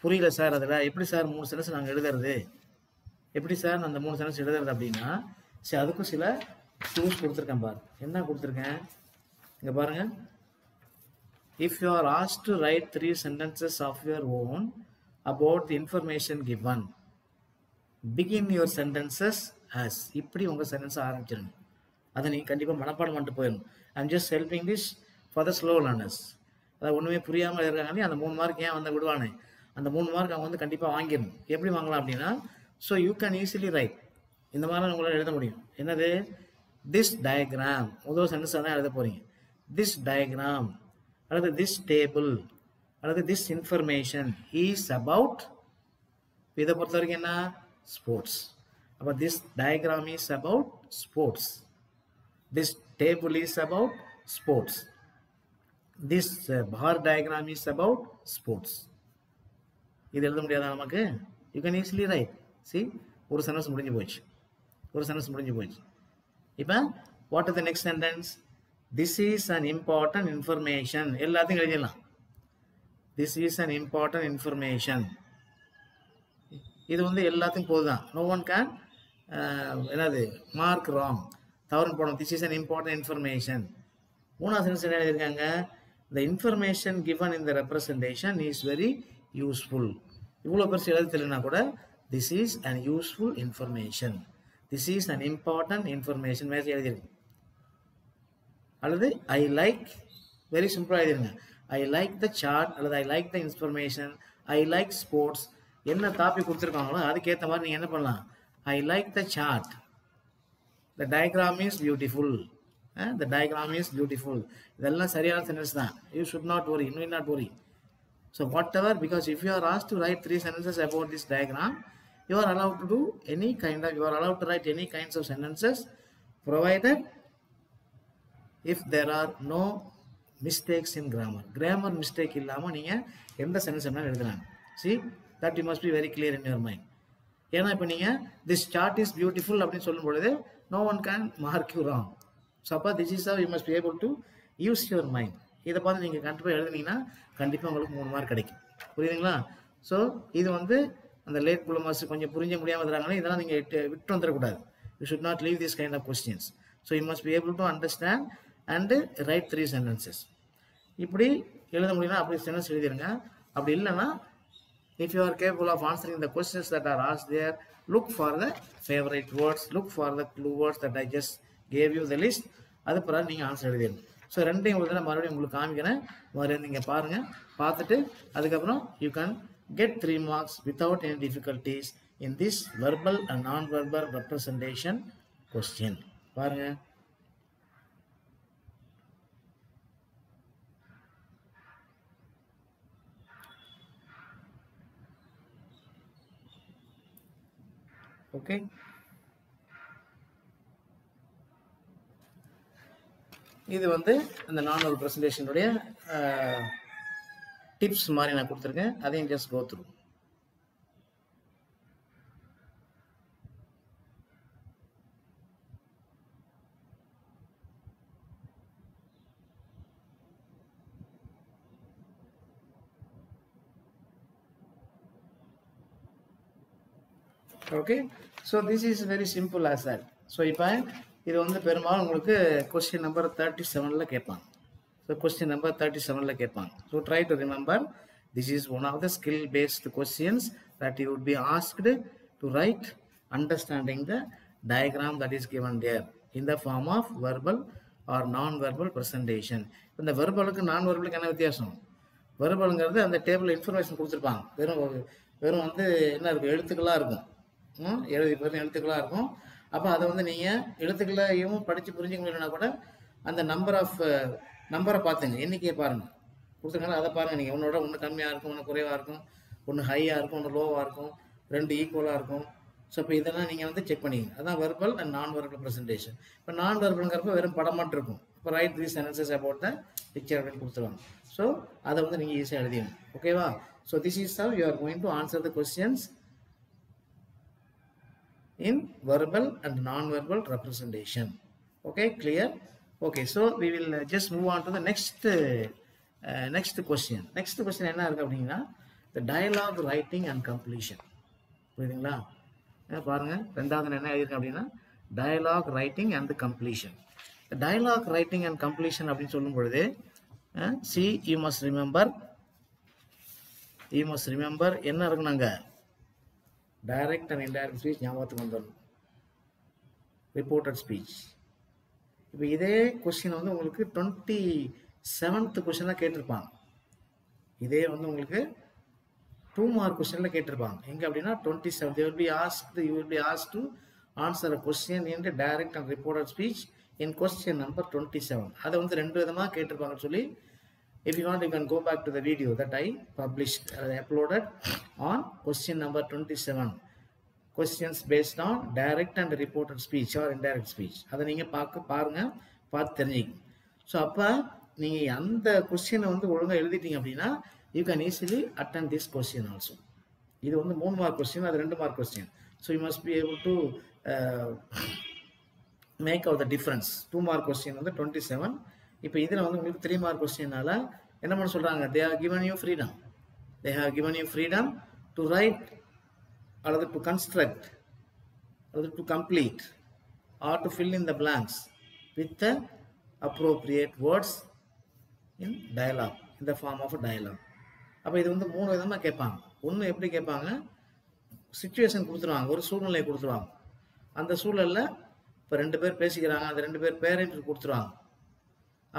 Speaker 1: புரியல சார், அதில் எப்படி சார் 3 சென்டென்ஸ் நாங்கள் எழுதுறது, எப்படி சார் நான் அந்த 3 சென்டென்ஸ் எழுதுறது அப்படின்னா, சரி அதுக்கும் சில டூல்ஸ் கொடுத்துருக்கேன் பாரு. என்ன கொடுத்துருக்கேன் இங்கே பாருங்கள். If you are asked to write 3 sentences of your own about the information given, begin your sentences as. இப்படி உங்கள் சென்டென்ஸை ஆரம்பிச்சிருங்க. அதை நீங்கள் கண்டிப்பாக மனப்பாடம் பண்ணிட்டு போயிடணும். I'm just helping this for the slow learners. அதாவது ஒன்றுமே புரியாமல் இருக்காங்க, அந்த 3 மார்க் ஏன் வந்து விடுவானே, அந்த 3 மார்க் அவங்க வந்து கண்டிப்பாக வாங்கிடணும். எப்படி வாங்கலாம் அப்படின்னா, so you can easily right. இந்த மாதிரி உங்களால் எழுத முடியும். என்னது, திஸ் டயக்ராம், முதல் சென்டென்ஸாக தான் எழுத போகிறீங்க. திஸ் டயக்ராம் அல்லது திஸ் டேபிள் அல்லது திஸ் இன்ஃபர்மேஷன் இஸ் அபவுட், இதை பொறுத்த வரைக்கும் என்ன, ஸ்போர்ட்ஸ். அப்போ this diagram is about sports. This table is about sports. This bar diagram is about sports. இது எழுத முடியாதா நமக்கு? You can easily write. See, ஒரு சென்டென்ஸ் முடிஞ்சு போச்சு, ஒரு சென்டென்ஸ் முடிஞ்சு போச்சு. இப்போ what are the next sentence? This is an important information. எல்லாத்தையும் எழுதிடலாம். This is an important information. இது வந்து எல்லாத்துக்கும் போதுதான். நோ ஒன் கேன் என்னது மார்க் ராங், தவறு போடணும். This is an important information. 3ஆவது சென்டென்ஸ் என்ன எழுதியிருக்காங்க? த information given in the representation is very useful. இவ்வளோ பெருசு எழுத தெரியலனா கூட this is an useful information, this is an important information மேலே எழுதிருக்கு. அல்லது ஐ லைக், வெரி சிம்பிளாக எழுதிருங்க. ஐ லைக் த சார்ட் அல்லது I like the information, I like sports. என்ன டாபிக் கொடுத்துருக்காங்களோ அதுக்கேற்ற மாதிரி நீங்கள் என்ன பண்ணலாம்? I like the chart, the diagram is beautiful, the diagram is beautiful. இதெல்லாம் சரியான சென்டென்ஸ் தான். You should not worry, you need not worry. So whatever, because if you are asked to write 3 sentences about this diagram, you are allowed to do any kind of, you are allowed to write any kinds of sentences, provided if there are no mistakes in grammar. Grammar mistake இல்லாமல் நீங்கள் எந்த sentence வேணாலும் எழுதலாம். See, that you must be very clear in your mind. ஏன்னா இப்போ நீங்கள் this chart is beautiful அப்படின்னு சொல்லும் பொழுது no one can mark you wrong. So அப்போ this is how you must be able to use your mind. இதை பார்த்து நீங்கள் கண்டிப்பாக எழுதுனீங்கன்னா கண்டிப்பாக உங்களுக்கு 3 மார்க் கிடைக்கும். புரியுதுங்களா? ஸோ இது வந்து அந்த லேட் ப்ளூமர்ஸ் கொஞ்சம் புரிஞ்ச முடியாமல் இருக்கிறாங்களே, இதெல்லாம் நீங்கள் விட்டு வந்துடக்கூடாது. You should not leave this kind of questions. So you must be able to understand and write 3 sentences. இப்படி எழுத முடியும்னா அப்படி சென்டென்ஸ் எழுதிருங்க. அப்படி இல்லைன்னா if you are capable of answering the questions that are asked there, look for the favorite words, look for the clue words that I just gave you the list. அது பிறகு நீங்கள் answer எழுதிடணும். So ரெண்டையும் உங்களுக்கு மறுபடியும் உங்களுக்கு காமிக்கிறேன், மறுபடியும் நீங்கள் பாருங்கள். பார்த்துட்டு அதுக்கப்புறம் you can get 3 marks without any difficulties in this verbal and non-verbal representation question. பாருங்க. ஓகே, இது வந்து அந்த நான் பிரசன்டேஷனுடைய டிப்ஸ் மாதிரி நான் கொடுத்துருக்கேன். அதையும் just go through. Okay, so this is very simple as that. So இப்போ இது வந்து பெரும்பாலும் உங்களுக்கு கொஸ்டின் நம்பர் 37 கேட்பாங்க. ஸோ கொஸ்டின் நம்பர் 37 கேட்பாங்க. So try to remember, this is one of the skill based questions that you would be asked to write understanding the diagram that is given there in the form of verbal or non-verbal presentation. இந்த வெர்பலுக்கு நான் வெர்பலுக்கு என்ன வித்தியாசம்? வெர்பலுங்கிறது அந்த table information கொடுத்துருப்பாங்க. வெறும் வந்து என்ன இருக்கும், எழுத்துக்களாக இருக்கும், எழுத்துக்களாக இருக்கும். அப்போ அதை வந்து நீங்கள் எழுத்துக்களையும் படித்து புரிஞ்சுக்க முடியலன்னா கூட அந்த நம்பரை பார்த்துங்க, எண்ணிக்கையை பாருங்கள் கொடுத்துருக்காங்க, அதை பாருங்கள். நீங்கள் ஒன்று கம்மியாக இருக்கும், ஒன்று குறைவாக இருக்கும், ஒன்று ஹையாக இருக்கும், ஒன்று லோவாக இருக்கும், 2 ஈக்குவலாக இருக்கும். ஸோ இப்போ இதெல்லாம் நீங்கள் வந்து செக் பண்ணிங்க. அதான் verbal and non verbal presentation. இப்போ நான் வெர்பலுங்கிறப்ப வெறும் படம் மட்டும் இருக்கும். இப்போ right 3 sentences about the picture அப்படின்னு கொடுத்துருவாங்க. ஸோ அதை வந்து நீங்கள் ஈஸியாக எழுதிங்க. ஓகேவா? So this is how you are going to answer the questions in verbal and non-verbal representation. Okay, clear? Okay, so we will just move on to the next question. Next question என்ன இருக்கு அப்படின்னா, the dialogue writing and completion. புரியுதுங்களா? பாருங்க, ரெண்டாவது என்ன எழுதிருக்கு அப்படின்னா dialogue writing and completion. The dialogue writing and completion அப்படின்னு சொல்லும் பொழுது see, you must remember என்ன இருக்குனாங்க, டைரக்ட் அண்ட் இன்டைரக்ட் ஸ்பீச் ஞாபகத்துக்கு வந்துடணும், ரிப்போர்ட்டட் ஸ்பீச். இப்போ இதே கொஸ்டின் வந்து உங்களுக்கு 27th கொஸ்டினாக கேட்டிருப்பாங்க. இதே வந்து உங்களுக்கு 2 mark கொஸ்டினில் கேட்டிருப்பாங்க. எங்கே அப்படின்னா 27. You will be asked to answer a question in the direct and reported speech in question number 27. அதை வந்து 2 விதமாக கேட்டிருப்பாங்கன்னு சொல்லி, if you want, you can go back to the video that I published, uploaded on question number 27. Questions based on direct and reported speech or indirect speech. அதை நீங்கள் பார்த்து தெரிஞ்சுக்கணும். So அப்போ நீங்கள் அந்த கொஸ்டினை வந்து ஒழுங்காக எழுதிட்டீங்க அப்படின்னா you can easily attend this question also. இது வந்து 3 mark question, அது 2 mark question. So you must be able to make out the difference. 2 mark question வந்து 27. இப்போ இதில் வந்து உங்களுக்கு 3 mark questionனால என்ன பண்ண சொல்கிறாங்க, they have given you freedom to write அல்லது to construct அல்லது to complete or to fill in the blanks with the appropriate words in dialogue, in the form of a dialogue. அப்போ இது வந்து 3 விதமாக கேட்பாங்க. ஒன்று எப்படி கேட்பாங்க, சிச்சுவேஷன் கொடுத்துருவாங்க, ஒரு சூழ்நிலை கொடுத்துருவாங்க. அந்த சூழலில் இப்போ 2 பேர் பேசிக்கிறாங்க, அந்த 2 பேர் பேரண்ட் கொடுத்துருவாங்க.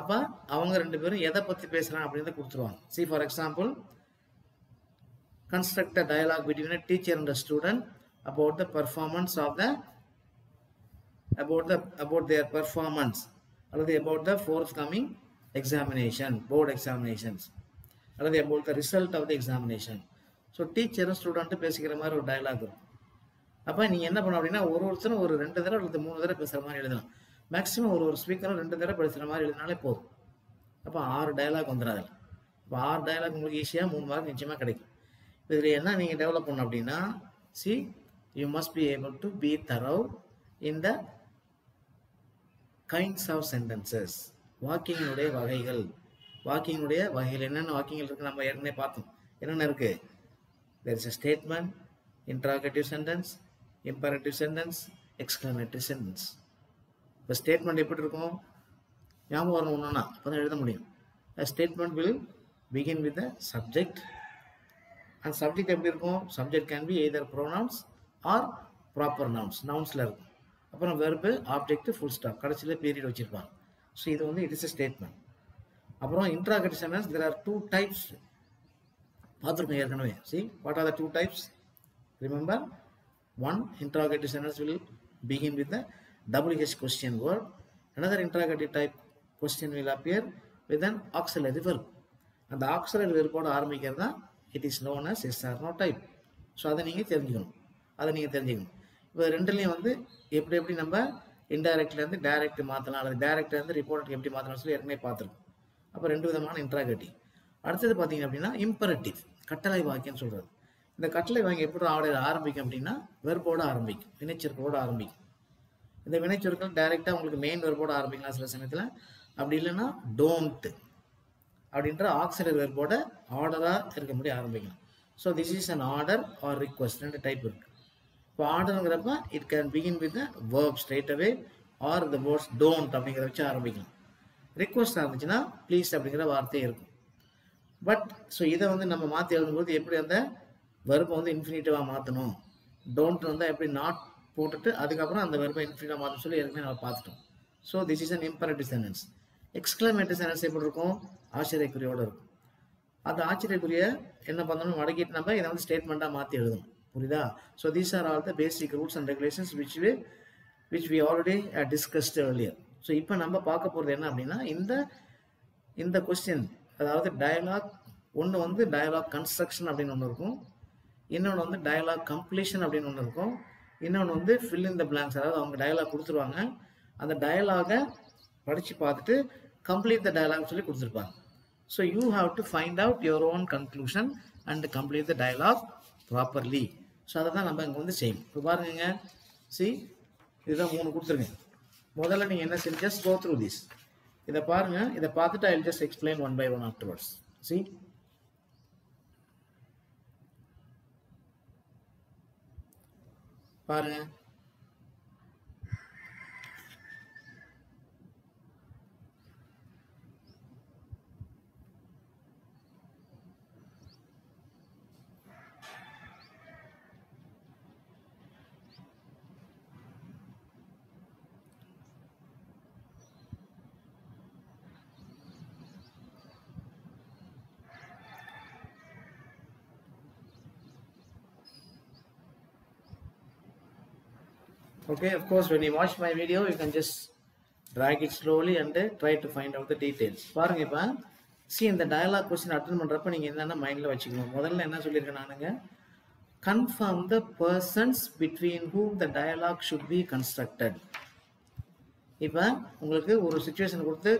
Speaker 1: அப்போ அவங்க 2 பேரும் எதை பற்றி பேசுகிறாங்க அப்படின்றத கொடுத்துருவாங்க. See, for example, construct a dialogue between a teacher and a student about the performance of about their performance அல்லது about the forthcoming examination, board examinations, அல்லது about the result of the examination. So டீச்சரும் student பேசிக்கிற மாதிரி ஒரு dialogue இருக்கும். அப்போ நீங்கள் என்ன பண்ணணும் அப்படின்னா ஒருத்தரும் ஒரு 2 தடவை அல்லது 3 தடவை பேசுகிற மாதிரி எழுதலாம். மேக்ஸிமம் ஒரு ஸ்பீக்கரும் 2 தடவை பேசுகிற மாதிரி எழுதினாலே போதும். அப்போ 6 டயலாக் வந்துடும் அதில். இப்போ 6 டயலாக் உங்களுக்கு ஈஸியாக 3 mark நிச்சயமாக கிடைக்கும். இதில் என்ன நீங்கள் டெவலப் பண்ணணும் அப்படின்னா, see, you must be able to be thorough in the kinds of sentences. வாக்கிங்கினுடைய வகைகள் என்னென்ன வாக்கியங்கள் இருக்குது நம்ம ஏற்கனவே பார்த்தோம். என்னென்ன இருக்குது, there is a statement, interrogative sentence, imperative sentence, exclamative sentence. இப்போ ஸ்டேட்மெண்ட் எப்படி இருக்கும், ஞாபகம் வரணும் ஒன்றுனா அப்போ தான் எழுத முடியும். A statement will begin with the subject, and subject எப்படி இருக்கும், subject can be either pronouns or proper nouns, nounsல இருக்கும். அப்புறம் verb, object, full stop, கடைசியில் பீரியட் வச்சிருப்பாங்க. ஸோ இது வந்து இட் இஸ் a statement. அப்புறம் interrogative sentence, there are two types பார்த்துருக்கோம் ஏற்கனவே. See, what are the two types? Remember, one interrogative sentence will begin with the WH question word. Another interrogative type question will appear with an auxiliary verb. அந்த auxiliary verb ஆரம்பிக்கிறது தான் it is known as yes or no type. So அதை நீங்கள் தெரிஞ்சுக்கணும். இப்போ ரெண்டுலேயும் வந்து எப்படி நம்ம இன்டைரக்ட்லேருந்து டைரக்ட் மாற்றலாம், அல்லது டைரக்ட்லேருந்து ரிப்போர்ட்டுக்கு எப்படி மாற்றலாம்னு சொல்லி ஏற்கனவே பார்த்துருக்கோம். அப்போ ரெண்டு விதமான இன்ட்ராகேட்டிவ். அடுத்தது பார்த்தீங்க அப்படின்னா இம்பரேட்டிவ், கட்டளை வாக்கியம்னு சொல்கிறது. இந்த கட்டளை வாக்கியம் எப்படி ஆரம்பிக்கும் அப்படின்னா வெர்போடு ஆரம்பிக்கும், வினைச்சொற்களோடு ஆரம்பிக்கும். இந்த வினைச்சொற்கள் டைரெக்டாக உங்களுக்கு மெயின் வெர்போடு ஆரம்பிக்கலாம் சில சமயத்தில். அப்படி இல்லைன்னா டோன்ட் அப்படின்ற ஆக்சிலரி வெர்போட ஆர்டராக இருக்க முடியும் ஆரம்பிக்கலாம். So this is an order or request, ரெண்டு டைப் இருக்குது. இப்போ ஆர்டருங்கிறப்ப it can begin with the verb straight away or the words don't அப்படிங்கிற வச்சு ஆரம்பிக்கலாம். ரிக்வஸ்ட் இருந்துச்சுன்னா ப்ளீஸ் அப்படிங்கிற வார்த்தையே இருக்கும். பட் ஸோ இதை வந்து நம்ம மாற்றி எழுதும்போது எப்படி அந்த வெர்பை வந்து இன்ஃபினிட்டிவாக மாற்றணும், டோன்ட் வந்தால் எப்படி நாட் போட்டுட்டு அதுக்கப்புறம் அந்த வெர்பை இன்ஃபினிட்டிவாக மாற்றணும் சொல்லி ஏற்கனவே நம்ம பார்த்துட்டோம். So this is an imperative sentence. Exclamative sentence எப்படி இருக்கும், ஆச்சரியக்குறியோடு இருக்கும். அந்த ஆச்சரியக்குரிய என்ன பண்ணணும், மடக்கிட்டு நம்ம இதை வந்து ஸ்டேட்மெண்ட்டாக மாற்றி எழுதணும். புரியுதா? So these are all the basic rules and regulations which we already discussed earlier. So இப்போ நம்ம பார்க்க போகிறது என்ன அப்படின்னா, இந்த கொஸ்டின், அதாவது டயலாக் ஒன்று வந்து டயலாக் கன்ஸ்ட்ரக்ஷன் அப்படின்னு ஒன்று இருக்கும், இன்னொன்று வந்து டயலாக் கம்ப்ளீஷன் அப்படின்னு ஒன்று இருக்கும், இன்னொன்று வந்து ஃபில் இன் த பிளாங்க்ஸ். அதாவது அவங்க டயலாக் கொடுத்துருவாங்க, அந்த டயலாகை படித்து பார்த்துட்டு கம்ப்ளீட் த டயலாக் சொல்லி கொடுத்துருப்பாங்க. So you have to find out your own conclusion and complete the dialogue properly. So அதை தான் நம்ம இங்கே வந்து செய்யணும். இப்போ பாருங்க, இதுதான் 3 கொடுத்துருங்க. முதல்ல நீங்கள் என்ன செய்ய, ஜஸ்ட் கோ த்ரூ திஸ். இதை பாருங்க, இதை பார்த்துட்டு I will just explain one by one afterwards. பாருங்க, okay, of course, when you watch my video, you can just drag it slowly and try to find out the details. பாருங்க, இப்போ இந்த dialogue question attend பண்ணுறப்ப நீங்கள் என்னென்ன மைண்டில் வச்சுக்கணும். முதல்ல என்ன சொல்லியிருக்கேன் நானுங்க, confirm the persons between whom the dialogue should be constructed. இப்போ உங்களுக்கு ஒரு சுச்சுவேஷன் கொடுத்து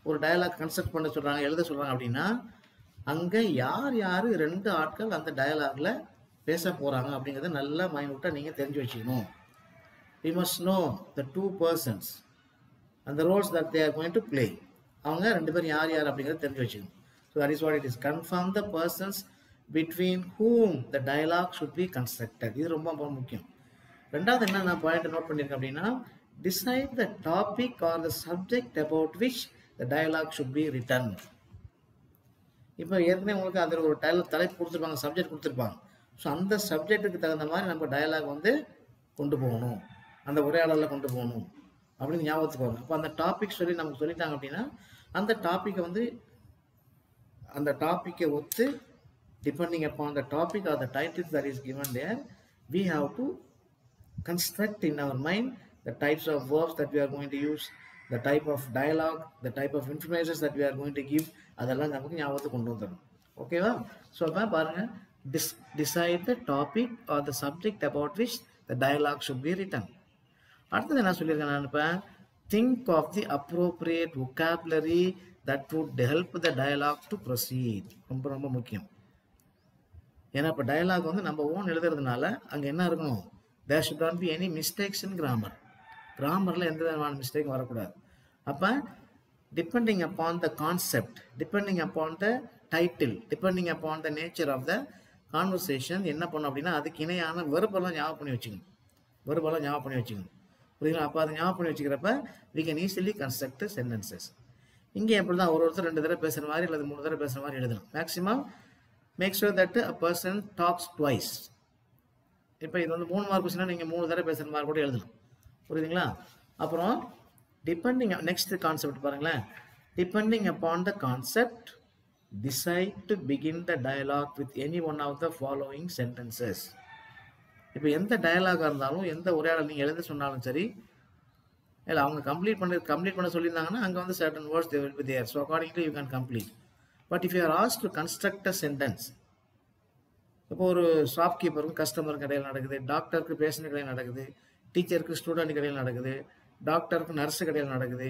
Speaker 1: ஒரு டயலாக் கன்ஸ்ட்ரக்ட் பண்ண சொல்கிறாங்க, எழுத சொல்கிறாங்க அப்படின்னா, அங்கே யார் 2 ஆட்கள் அந்த டயலாகில் பேச போகிறாங்க அப்படிங்கிறத நல்லா மைண்ட் விட்டால் நீங்கள் தெரிஞ்சு வச்சுக்கணும். We must know the 2 persons and the roles that they are going to play. அவங்க 2 பேரும் யார் அப்படிங்கிறத தெரிஞ்சு வச்சுக்கணும். So that is what it is. Confirm the persons between whom the dialogue should be constructed. இது ரொம்ப முக்கியம். ரெண்டாவது என்ன நான் பாயிண்ட் நோட் பண்ணியிருக்கேன் அப்படின்னா, decide the topic or the subject about which the dialogue should be written. இப்போ ஏற்கனவே உங்களுக்கு அதில் ஒரு தலைப்பு கொடுத்துருப்பாங்க, சப்ஜெக்ட் கொடுத்துருப்பாங்க. ஸோ அந்த சப்ஜெக்ட்டுக்கு தகுந்த மாதிரி நம்ம டயலாக் வந்து கொண்டு போகணும், அந்த உரையாடலில் கொண்டு போகணும் அப்படின்னு ஞாபகத்துக்கு வரும். அப்போ அந்த டாபிக் சொல்லி நமக்கு சொல்லிட்டாங்க அப்படின்னா, அந்த டாப்பிக்கை வந்து அந்த டாப்பிக்கை ஒத்து depending upon the topic or the titles that is given there, we have to construct in our mind the types of verbs that we are going to use, the type of dialogue, the type of information that we are going to give. அதெல்லாம் நமக்கு ஞாபகத்துக்கு கொண்டு வந்துடணும். ஓகேவா? So அப்போ பாருங்க, decide the topic or the subject about which the dialogue should be written. அடுத்தது என்ன சொல்லியிருக்கேன் நான், இப்போ think of the appropriate vocabulary that would help the dialogue to proceed. ரொம்ப முக்கியம். ஏன்னா இப்போ டயலாக் வந்து நம்ம ஓன் எழுதுறதுனால அங்கே என்ன இருக்கணும், there should not be any mistakes in grammar. கிராமரில் எந்த விதமான மிஸ்டேக் வரக்கூடாது. அப்போ depending upon the concept, depending upon the title, depending upon the nature of the conversation என்ன பண்ணும் அப்படின்னா அதுக்கு இணையான வெறுப்பெல்லாம் ஞாபகம் பண்ணி வச்சுக்கணும். வெறுப்பெல்லாம் ஞாபகம் பண்ணி வச்சுக்கணும். புரியுங்களா? அப்போ அதை ஞாபகம் பண்ணி வச்சுக்கிறப்ப we can easily construct sentences. இங்கே எப்படி தான் ஒருத்தர் 2 தடவை பேசுகிற மாதிரி அல்லது 3 தடவை பேசுகிற மாதிரி எழுதணும். Maximum make sure that a person talks twice. இப்போ இது வந்து 3 மார்க் கொஸ்டினா நீங்கள் 3 தடவை பேசுகிற மாதிரி கூட எழுதணும். புரியுதுங்களா? அப்புறம் டிபெண்டிங் நெக்ஸ்ட் கான்செப்ட் பாருங்களேன். Depending upon the concept decide to begin the dialogue with any one of the following sentences. இப்போ எந்த டயலாகாக இருந்தாலும் எந்த உரையாடல் நீங்கள் எழுத சொன்னாலும் சரி, இல்லை அவங்க கம்ப்ளீட் பண்ண சொல்லியிருந்தாங்கன்னா அங்கே வந்து certain words they will be there. So accordingly you can complete. But if you are asked to construct a sentence, இப்போ ஒரு ஷாப்கீப்பருக்கு கஸ்டமருக்கு இடையில் நடக்குது, டாக்டருக்கு பேஷண்ட் இடையில் நடக்குது, டீச்சருக்கு ஸ்டூடெண்ட் இடையில் நடக்குது, டாக்டருக்கு நர்ஸுக்கு இடையில் நடக்குது.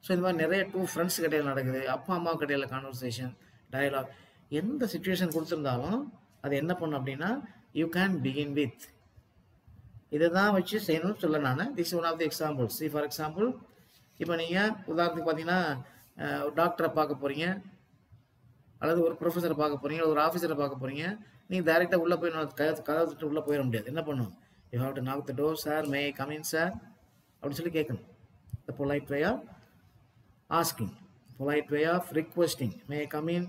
Speaker 1: ஸோ இந்த மாதிரி நிறைய 2 ஃப்ரெண்ட்ஸுக்கு இடையில் நடக்குது, அப்பா அம்மாவுக்கு இடையில் கான்வர்சேஷன், டயலாக். எந்த சுச்சுவேஷன் கொடுத்துருந்தாலும் அது என்ன பண்ணும் அப்படின்னா யூ கேன் பிகின் வித் இதை தான் வச்சு செய்யணும்னு சொல்ல நான். This one of the examples. See for example, இப்போ நீங்கள் உதாரணத்துக்கு பார்த்தீங்கன்னா டாக்டரை பார்க்க போகிறீங்க, அல்லது ஒரு ப்ரொஃபஸரை பார்க்க போகிறீங்க, ஒரு ஆஃபீஸரை பார்க்க போகிறீங்க. நீங்கள் டைரெக்டாக உள்ளே போய் கதவு தட்டு உள்ளே போயிட முடியாது. என்ன பண்ணும்? You have to knock the door. Sir may come in sir அப்படின்னு சொல்லி கேட்கணும். The polite way of asking, polite way of requesting. May I come in?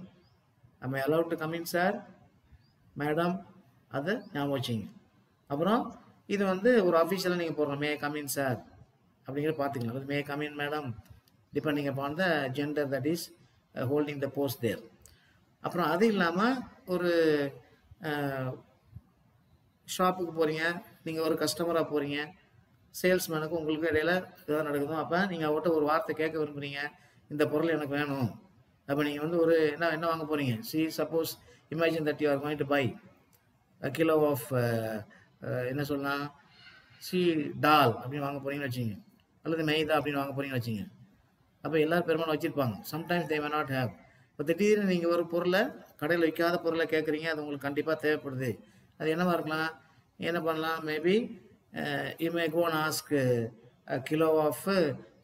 Speaker 1: Am I allowed to come in, sir? Madam, அது ஞாபகம் வச்சிங்க. அப்புறம் இது வந்து ஒரு அஃபீஷியலாக நீங்கள் போடுறோம், மே கம் இன் சார் அப்படிங்கிற பார்த்துக்கலாம். May come in madam, depending upon the gender that is holding the post there. அப்புறம் அது இல்லாமல் ஒரு ஷாப்புக்கு போகிறீங்க, நீங்கள் ஒரு கஸ்டமராக போகிறீங்க, சேல்ஸ்மேனுக்கு உங்களுக்கு இடையில ஏதாவது நடக்குதோ, அப்போ நீங்கள் அவர்கிட்ட ஒரு வார்த்தை கேட்க விரும்புகிறீங்க, இந்த பொருள் எனக்கு வேணும். அப்போ நீங்கள் வந்து ஒரு என்ன வாங்க போகிறீங்க? Suppose imagine that you are going to buy a kilo of என்ன சொல்லலாம், டால் அப்படின்னு வாங்க போகிறீங்கன்னு வச்சுங்க, அல்லது மைதா அப்படின்னு வாங்க போகிறீங்கன்னு வச்சுங்க. அப்போ எல்லாரும் பெரும்பாலும் வச்சுருப்பாங்க. Sometimes they may not have. இப்போ திடீர்னு நீங்கள் ஒரு பொருளை, கடையில் விற்காத பொருளை கேட்குறீங்க, அது உங்களுக்கு கண்டிப்பாக தேவைப்படுது. அது என்னவா இருக்கலாம்? என்ன பண்ணலாம்? Maybe you may go and ask kilo of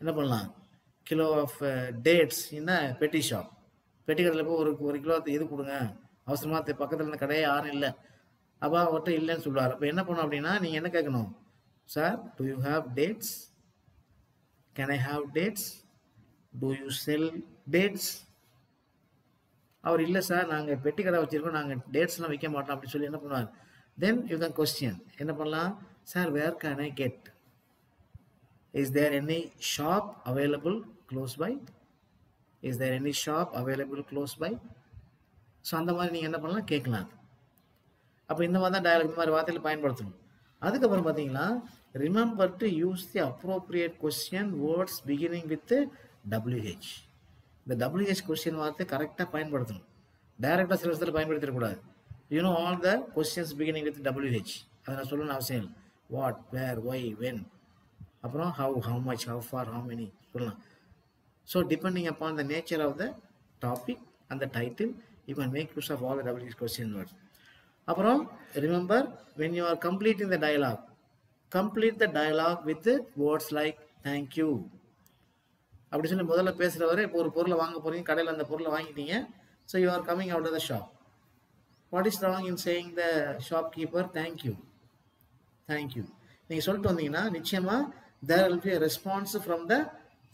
Speaker 1: என்ன பண்ணலாம், கிலோ ஆஃப் டேட்ஸ் என்ன பெட்டி ஷாப். பெட்டி கடையில் போய் ஒரு கிலோ இது கொடுங்க, அவசரமாக பக்கத்தில் இருந்த கடையே யாரும் இல்லை, அப்போ அவர்கிட்ட இல்லைன்னு சொல்லுவார். அப்போ என்ன பண்ணணும் அப்படின்னா நீங்கள் என்ன கேட்கணும்? Sir, do you have dates? Can I have dates? Do you sell dates? அவர் இல்லை சார், நாங்கள் பெட்டி கடை வச்சுருக்கோம், நாங்கள் டேட்ஸ்லாம் விற்க மாட்டோம் அப்படின்னு சொல்லி என்ன பண்ணுவார்? Then you can question. என்ன பண்ணலாம்? Sir, where can I get? Is there any shop available close by? Is there any shop available close by? So அந்த மாதிரி நீங்கள் என்ன பண்ணலாம்? கேட்கலாம். அப்போ இந்த மாதிரி தான் டயலாக், இந்த மாதிரி வார்த்தையில் பயன்படுத்தணும். அதுக்கப்புறம் பார்த்தீங்கன்னா, remember to use the appropriate question words beginning with WH. இந்த WH கொஸ்டின் வார்த்தை கரெக்டாக பயன்படுத்தணும். டைரெக்டாக சில விஷயத்தில் பயன்படுத்திடக்கூடாது. You know all the questions beginning with WH. அதை நான் சொல்லணும்னு அவசியம் இல்லை. வாட், வேர், ஒய், வென், அப்புறம் how much, how far, how many சொல்லலாம். So depending upon the nature of the topic and the title, you can make use of all the WH question words. அப்புறம் remember, when you are completing the dialogue, complete the dialogue with words like thank you. அப்படி சொல்லி முதல்ல பேசுகிறவரை, இப்போ ஒரு பொருளை வாங்க போகிறீங்க, கடையில் அந்த பொருளை வாங்கிட்டீங்க. So you are coming out of the shop. What is wrong in saying the shopkeeper thank you? Thank you நீங்கள் சொல்லிட்டு வந்தீங்கன்னா நிச்சயமாக there will be a response from the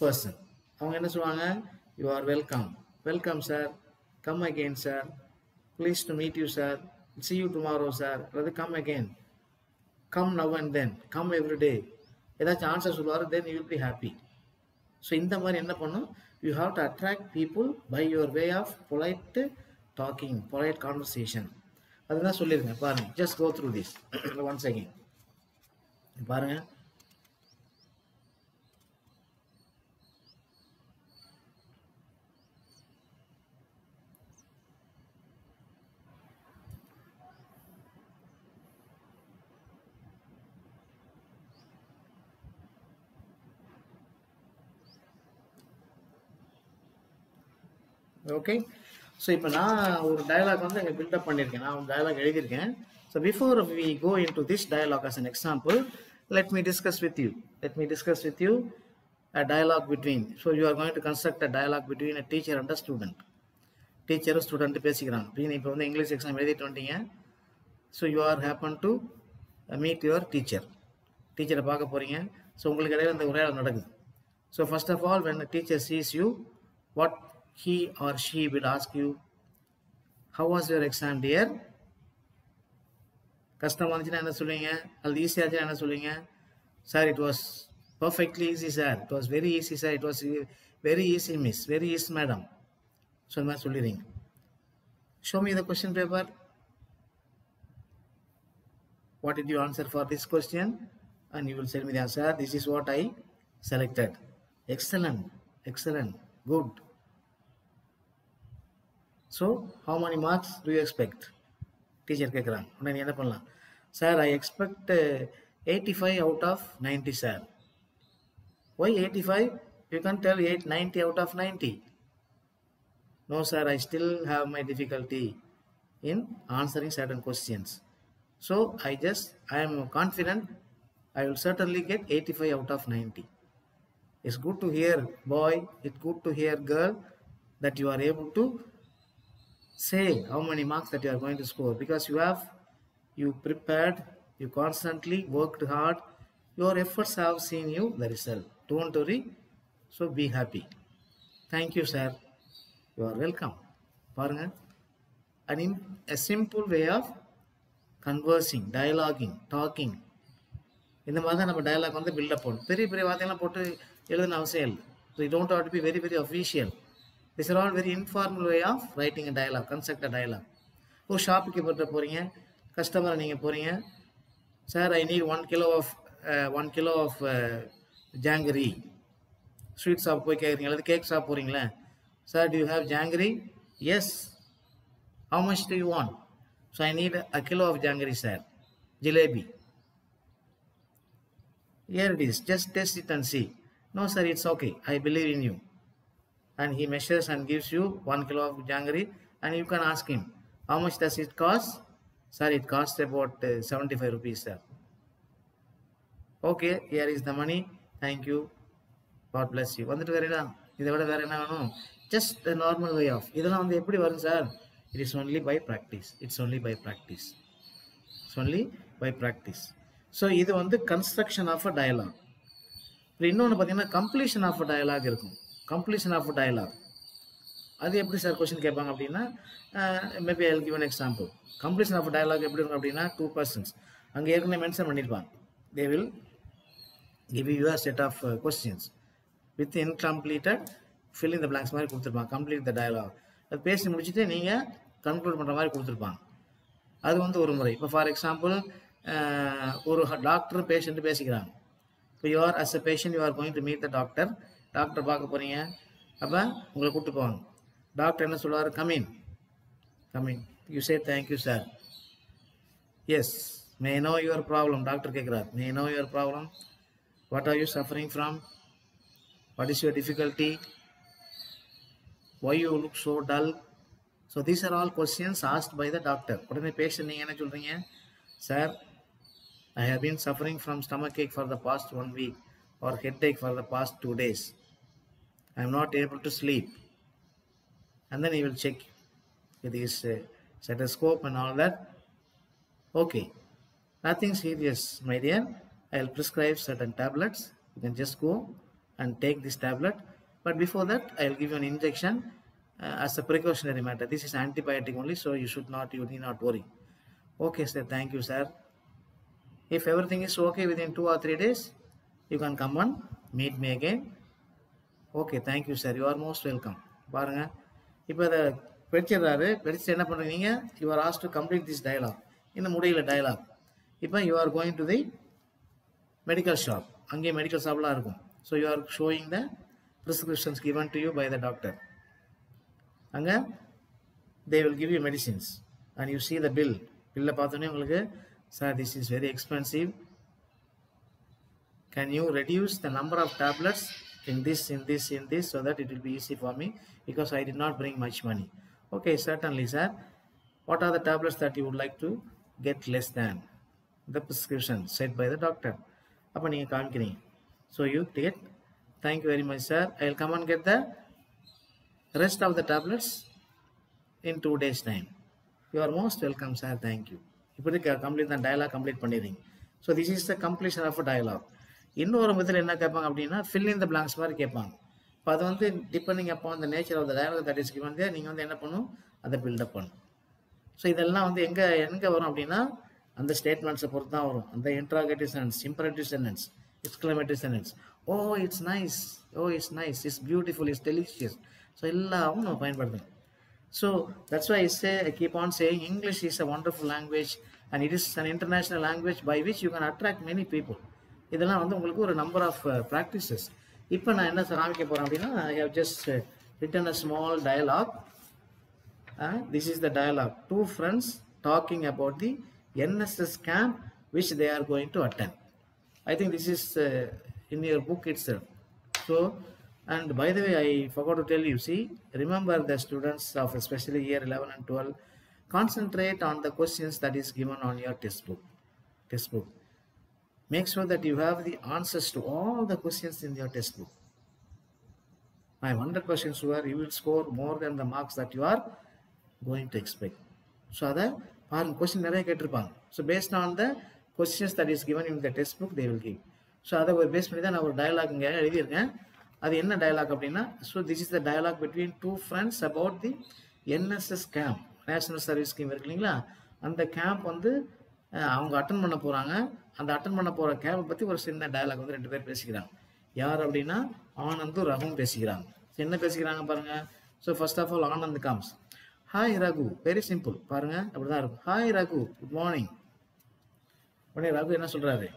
Speaker 1: person. அவங்க என்ன சொல்லுவாங்க? you are welcome. Welcome sir, come again sir, pleased to meet you sir, see you tomorrow sir, அல்லது come again, come now and then, come every day, ஏதாச்சும் answer சொல்லுவார். then you will be happy. So இந்த மாதிரி என்ன பண்ணும்? you have to attract people by your way of polite talking, polite conversation. அதுதான் சொல்லியிருக்கேன் பாருங்க. just go through this once again. பாருங்க, ஓகே. ஸோ இப்போ நான் ஒரு டயலாக் வந்து இங்கே பில்டப் பண்ணியிருக்கேன், நான் ஒரு டயலாக் எழுதியிருக்கேன். So before we go into this dialogue as an example, let me discuss with you a dialogue between. So you are going to construct a dialogue between a teacher and a student. டீச்சரும் student பேசிக்கிறாங்க. இப்போ வந்து English exam எழுதிட்டு வந்துட்டீங்க. So you are happen to meet your teacher. Teacher பார்க்க போறீங்க. So உங்களுக்கு இடையில இந்த உரையாடல் நடக்குது. So first of all, when the teacher sees you, what he or she will ask you, how was your exam, dear? கஷ்டமா இருந்துச்சுன்னா என்ன சொல்லுவீங்க? அல்லது ஈஸியாக இருந்துச்சுன்னா என்ன சொல்லுவீங்க? Sir, it was perfectly easy, sir. It was very easy, sir. It was very easy, miss. Very easy, madam. So இந்த மாதிரி சொல்லிடுறீங்க. Show me the question paper. What did you answer for this question? And you will tell me the answer. This is what I selected. Excellent, excellent, good. So how many marks do you expect? Teacher கேட்குறாங்க. உடனே நீ என்ன பண்ணலாம்? Sir, I expect 85 out of 90, sir. Why 85? You can tell 90 out of 90. No, sir, I still have my difficulty in answering certain questions. So I am confident I will certainly get 85 out of 90. It's good to hear, boy, it's good to hear, girl, that you are able to say how many marks that you are going to score, because you prepared, you constantly worked hard, your efforts have seen you the result. Don't worry, so be happy. Thank you, sir. You are welcome. பாருங்க, a simple way of conversing, dialoguing, talking. இந்த மாதிரி தான் நம்ம dialogue வந்து build up பண்ணணும். பெரிய பெரிய வார்த்தையெல்லாம் போட்டு எழுதுன அவசியம் இல்லை. So you don't have to be very very official. This are all very informal way of writing a dialogue, construct a dialogue. ஒரு ஷாப்புக்கு போகிறீங்க, கஸ்டமரை நீங்கள் போகிறீங்க. Sir, I need 1 kilo of jangiri. Sweet shop போய் கேட்குறீங்க, அல்லது கேக் ஷாப் போகிறீங்களே. Sir, do you have jangiri? Yes. How much do you want? So I need 1 kilo of jangiri, sir. Jalebi. Here it is, just test it and see. No, sir, it's okay, I believe in you. And he measures and gives you 1 kilo of janggery, and you can ask him, how much does it cost? Sir, it costs about 75 rupees, sir. Okay, here is the money, thank you, God bless you. வந்துட்டு வேறடா, இதை விட வேற என்ன வேணும்? Just a normal way of. இதெல்லாம் வந்து எப்படி வரும் sir? It is only by practice. It's only by practice. It's only by practice. So இது வந்து கன்ஸ்ட்ரக்ஷன் ஆஃப் அ டயலாக். இப்போ இன்னொன்று பார்த்தீங்கன்னா கம்ப்ளீஷன் ஆஃப் அ டயலாக் இருக்கும். கம்ப்ளீஷன் ஆஃப் அ டயலாக் அது எப்படி சார் கொஸ்டின் கேட்பாங்க அப்படின்னா, maybe I will give an example. Completion of a dialogue எப்படி இருக்கும் அப்படின்னா, 2 persons அங்கே ஏற்கனவே மென்ஷன் பண்ணியிருப்பாங்க. They will give you a set of questions with incomplete fill in the blanks மாதிரி கொடுத்துருப்பாங்க. Complete the dialogue. அது பேசி முடிச்சுட்டு நீங்கள் கன்க்ளூட் பண்ணுற மாதிரி கொடுத்துருப்பாங்க. அது வந்து ஒரு முறை. இப்போ ஃபார் எக்ஸாம்பிள், ஒரு டாக்டர் பேஷண்ட்டு பேசிக்கிறாங்க. இப்போ you are as a patient you are going to meet the doctor. Doctor பார்க்க போகிறீங்க. அப்போ உங்களை கூப்பிட்டு போவாங்க. டாக்டர் என்ன சொல்லுவார்? Come in, come in. You say thank you sir. Yes, may know your problem. Doctor கேட்குறார், may know your problem, what are you suffering from, what is your difficulty, why you look so dull. So these are all questions asked by the doctor. உடனே patient நீங்கள் என்ன சொல்கிறீங்க? Sir, I have been suffering from stomachache for the past 1 week or headache for the past 2 days. I am not able to sleep. And then he will check with his stethoscope and all that. Okay, nothing serious, my dear. I will prescribe certain tablets. You can just go and take this tablet. But before that, I will give you an injection as a precautionary matter. This is antibiotic only, so you need not worry. Okay, sir, thank you, sir. If everything is okay within 2 or 3 days, you can come and meet me again. Okay, thank you, sir. You are most welcome. பாருங்க, இப்போ அதை படிச்சிடறாரு. படிச்சுட்டு என்ன பண்ணுறீங்க நீங்கள்? You are asked to complete this dialogue. இன்னும் முடியல dialogue. இப்போ you are going to the medical shop. அங்கேயே மெடிக்கல் ஷாப்லாம் இருக்கும். So you are showing the prescriptions given to you by the doctor. அங்கே they will give you medicines and you see the bill. பில்லை பார்த்தோன்னே உங்களுக்கு, sir, this is very expensive. Can you reduce the number of tablets in this, so that it will be easy for me, because I did not bring much money. Okay, certainly, sir. What are the tablets that you would like to get less than the prescription set by the doctor? அப்போ நீங்கள் காமிக்கிறீங்க. So you get, thank you very much, sir. I will come and get the rest of the tablets in 2 days time. You are most welcome, sir. Thank you. இப்படி complete தான் dialogue complete பண்ணிடுறீங்க. So this is the completion of dialogue. இன்னொரு method என்ன கேட்பாங்க அப்படின்னா fill in the blanks மாதிரி கேட்பாங்க. இப்போ அது வந்து டிபெண்டிங் அப்போ அந்த nature of the dialogue that is given there, நீங்கள் வந்து என்ன பண்ணணும், அதை பில்டப் பண்ணணும். ஸோ இதெல்லாம் வந்து எங்கே வரும் அப்படின்னா அந்த ஸ்டேட்மெண்ட்ஸை பொறுத்து தான் வரும். அந்த interrogative sentence, imperative sentence, exclamative sentence, oh it's nice, oh it's nice, it's beautiful, it's delicious. So எல்லாமும் நம்ம பயன்படுத்தணும். So that's why I keep on saying English is a wonderful language and it is an international language by which you can attract many people. இதெல்லாம் வந்து உங்களுக்கு ஒரு number of practices. இப்போ நான் என்ன காமிக்க போகிறேன் அப்படின்னா, I have just written a small dialogue. This is the dialogue. Two friends talking about the NSS camp which they are going to attend. I think this is in your book itself. So, and by the way, I forgot to tell you, see, remember the students of especially year 11 and 12, concentrate on the questions that is given on your textbook. Make sure that you have the answers to all the questions in your textbook. I am 100% sure you will score more than the marks that you are going to expect. So, that question நிறைய கேட்டிருப்பாங்க. So, based on the questions that is given in the textbook, they will give. So, அதை base பண்ணி தான் நான் ஒரு dialogue இங்கே எழுதியிருக்கேன். அது என்ன டயலாக் அப்படின்னா, so this is the dialogue between two friends about the NSS camp, national service scheme இருக்கு இல்லைங்களா, அந்த கேம்ப் வந்து அவங்க அட்டன் பண்ண போகிறாங்க. அந்த அட்டன் பண்ண போகிற கேம்பை பற்றி ஒரு சின்ன டயலாக் வந்து 2 பேர் பேசிக்கிறாங்க. யார் அப்படின்னா ஆனந்தும் ரகுவும் பேசிக்கிறாங்க. என்ன பேசிக்கிறாங்க பாருங்கள். So first of all Anand comes, hi Raghu, very simple பாருங்கள், அப்படி தான் இருக்கும். Hi Raghu, good morning. உடனே ரகு என்ன சொல்கிறாரு,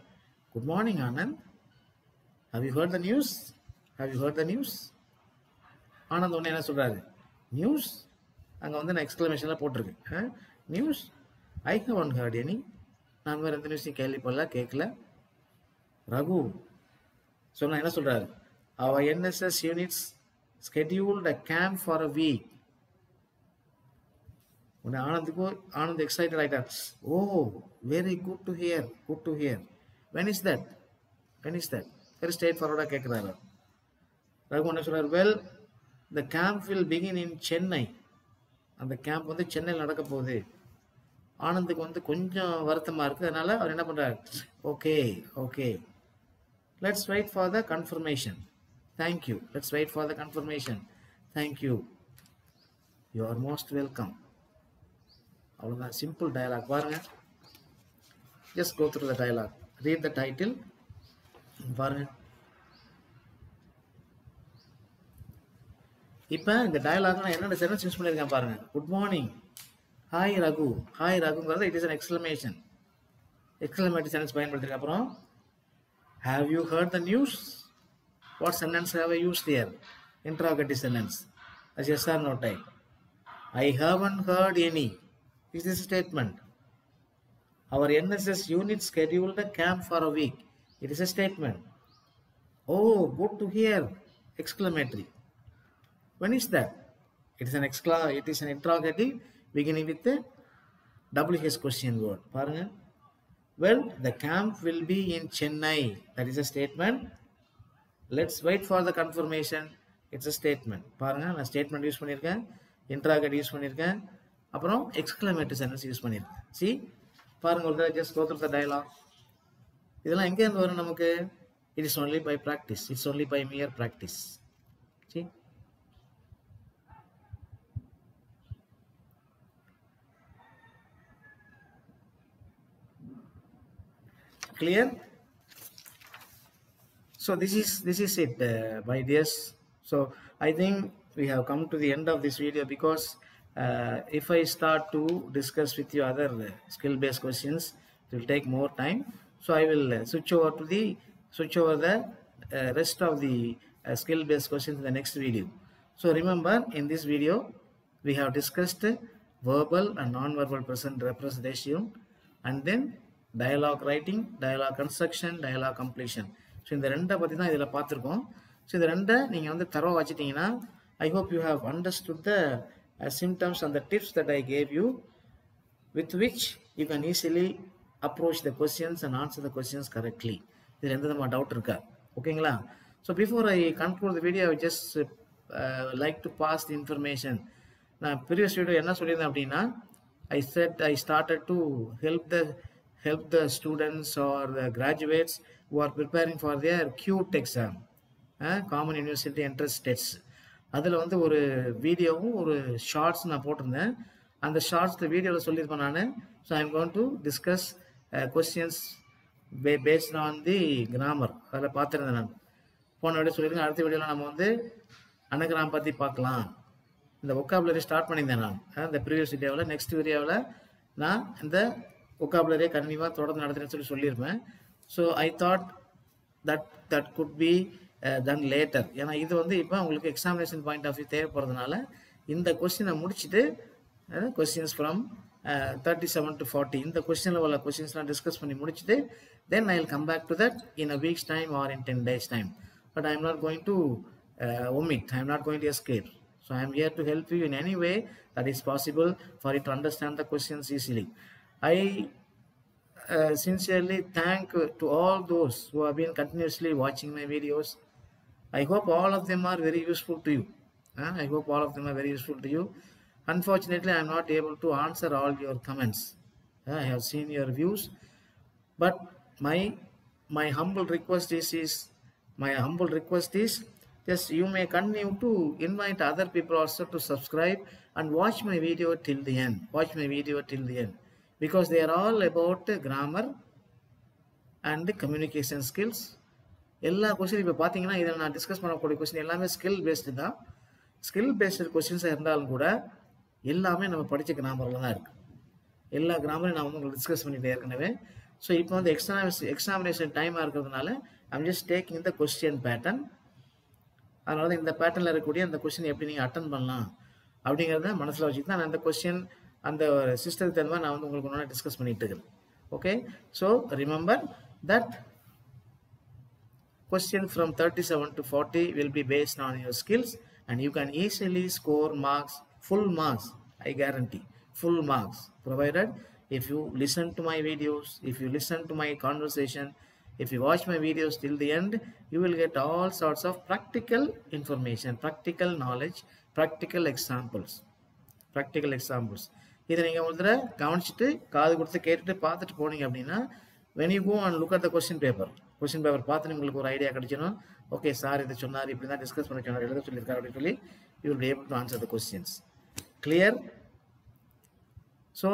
Speaker 1: good morning Anand, have you heard the news, have you heard the news. Anand உடனே என்ன சொல்கிறாரு, நியூஸ், அங்கே வந்து நான் எக்ஸ்க்ளமேஷன்லாம் போட்டிருக்கேன், news, I have one heard any, நான் வேறு எந்த நியூஸையும் கேள்விப்படல, கேட்கல. ரகு சொன்னால் என்ன சொல்கிறாரு, அவர் NSS units scheduled a camp for a week. உடனே ஆனந்த் எக்ஸைட்டட் ஆகிட்டார். Oh very good to hear, good to hear. When is that, when is that, very straight ஃபார்வர்டாக கேட்குறாரு. ரகு என்ன சொல்கிறார், well the camp will begin in Chennai. அந்த camp வந்து சென்னையில் நடக்க போகுது. ஆனந்துக்கு வந்து கொஞ்சம் வருத்தமாக இருக்குது. அதனால் அவர் என்ன பண்ணுறார், okay okay, let's wait for the confirmation, thank you, let's wait for the confirmation, thank you, you are most welcome. அவ்வளோதான், சிம்பிள் டயலாக் பாருங்கள். Just go through the dialogue, read the title பாருங்கள். இப்போ இந்த டயலாக் நான் என்னென்ன சென்டென்ஸ் யூஸ் பண்ணியிருக்கேன் பாருங்கள். Good morning, hi Raghu, hi ரகுங்கிறது it is an exclamation, exclamative sentence பயன்படுத்திருக்க. அப்புறம் have you heard the news, what sentence have I used here, interrogative sentence, as yes or no type. I haven't heard any, is this a statement. Our NSS unit scheduled a camp for a week, it is a statement. Oh good to hear, exclamatory. When is that, it is an interrogative beginning with the WH question word. பாருங்க. Well the camp will be in Chennai, that is a statement. Let's wait for the confirmation, it's a statement. பாருங்க, நான் statement use பண்ணியிருக்கேன், interrogative use பண்ணியிருக்கேன், அப்புறம் exclamative sentence use பண்ணியிருக்கேன். See பாருங்க, ஒரு தடவை just go through the dialogue. இதெல்லாம் எங்கேருந்து வரும் நமக்கு, it is only by practice, it's only by mere practice. See clear? So this is it, my dears. So I think we have come to the end of this video, because if I start to discuss with you other skill based questions, it will take more time. So I will switch over the rest of the skill based questions in the next video. So remember, in this video we have discussed verbal and non-verbal representation, and then dialogue writing, dialogue construction, dialogue completion. So இந்த ரெண்டை பற்றி தான் இதில் பார்த்துருக்கோம். So இந்த ரெண்டை நீங்கள் வந்து தரவாக வச்சுட்டிங்கன்னா, I hope you have understood the symptoms and the tips that I gave you, with which you can easily approach the questions and answer the questions correctly. இதில் எந்த விதமாக டவுட் இருக்கா, ஓகேங்களா? So before I conclude the video, I just like to pass the information. நான் previous video என்ன சொல்லியிருந்தேன் அப்படின்னா, I said I started to help the students or the graduates who are preparing for their CUET exam, Common University Entrance Tests. அதில் வந்து ஒரு வீடியோவும் ஒரு shorts நான் போட்டிருந்தேன். அந்த ஷார்ட்ஸ் வீடியோவில் சொல்லியிருப்பேன் நான். So I am going to discuss questions based on the grammar. அதில் பார்த்துருந்தேன் நான். போன வீடியோ சொல்லியிருக்கேன். அடுத்த வீடியோவில் நம்ம வந்து அனகிராம் பற்றி பார்க்கலாம். இந்த ஒக்காபுலரி ஸ்டார்ட் பண்ணியிருந்தேன் நான் இந்த ப்ரீவியஸ் வீடியோவில். நெக்ஸ்ட் வீடியோவில் நான் இந்த ஒக்காபுலரியை கண்டிப்பாக தொடர்ந்து நடத்துகிறேன்னு சொல்லியிருப்பேன். So I thought that could be done later. ஏன்னா இது வந்து இப்போ உங்களுக்கு எக்ஸாமினேஷன் பாயிண்ட் ஆஃப் வியூ தேவைப்படுறதுனால இந்த கொஸ்டினை முடிச்சுட்டு கொஸ்டின்ஸ் ஃப்ரம் 37 to 40 இந்த கொஸ்டினில் உள்ள கொஸ்டின்ஸ்லாம் டிஸ்கஸ் பண்ணி முடிச்சுட்டு then I will come back to that in a weeks time or in 10 days time. But I am not going to omit. I am not going to escape. So I am here to help you in any way that is possible for you to understand the questions easily. I sincerely thank to all those who have been continuously watching my videos. I hope all of them are very useful to you. I hope all of them are very useful to you. Unfortunately, I am not able to answer all your comments. I have seen your views, but my humble request is just you may continue to invite other people also to subscribe and watch my video till the end. Because they are all about grammar and communication skills. எல்லா question இப்போ பார்த்தீங்கன்னா இதில் நான் discuss பண்ணக்கூடிய question எல்லாமே skill based தான். Skill based கொஸ்டின்ஸாக இருந்தாலும் கூட எல்லாமே நம்ம படித்த கிராமரில் தான் இருக்குது. எல்லா கிராமரையும் நான் வந்து உங்களுக்கு டிஸ்கஸ் பண்ணிட்டு ஏற்கனவே. ஸோ இப்போ வந்து எக்ஸாமினேஷன் டைமாக இருக்கிறதுனால I'm just taking the question pattern. அதனால தான் இந்த பேட்டர்னில் இருக்கக்கூடிய அந்த கொஸ்டின் எப்படி நீங்கள் அட்டன் பண்ணலாம் அப்படிங்கிறத மனசில் வச்சுட்டு தான் நான் அந்த கொஸ்டின் அந்த சிஸ்டத்துக்கு தகுந்த மாதிரி நான் வந்து உங்களுக்கு ஒன்றா டிஸ்கஸ் பண்ணிட்டு இருக்கிறேன். Okay, so remember that question from 37 to 40 will be based on your skills and you can easily score marks, full marks. I guarantee full marks, provided if you listen to my videos, if you listen to my conversation, if you watch my videos till the end, you will get all sorts of practical information, practical knowledge, practical examples. இதை நீங்கள் ஒரு தடவை கவனிச்சுட்டு காது கொடுத்து கேட்டுட்டு பார்த்துட்டு போனீங்க அப்படின்னா when you go and look at the question paper பார்த்துட்டு உங்களுக்கு ஒரு ஐடியா கிடைச்சிடும். ஓகே சார் இதை சொன்னார், இப்படி தான் டிஸ்கஸ் பண்ண சொன்னார், எழுத சொல்லியிருக்காரு அப்படின்னு சொல்லி you will be able to answer the questions. Clear? So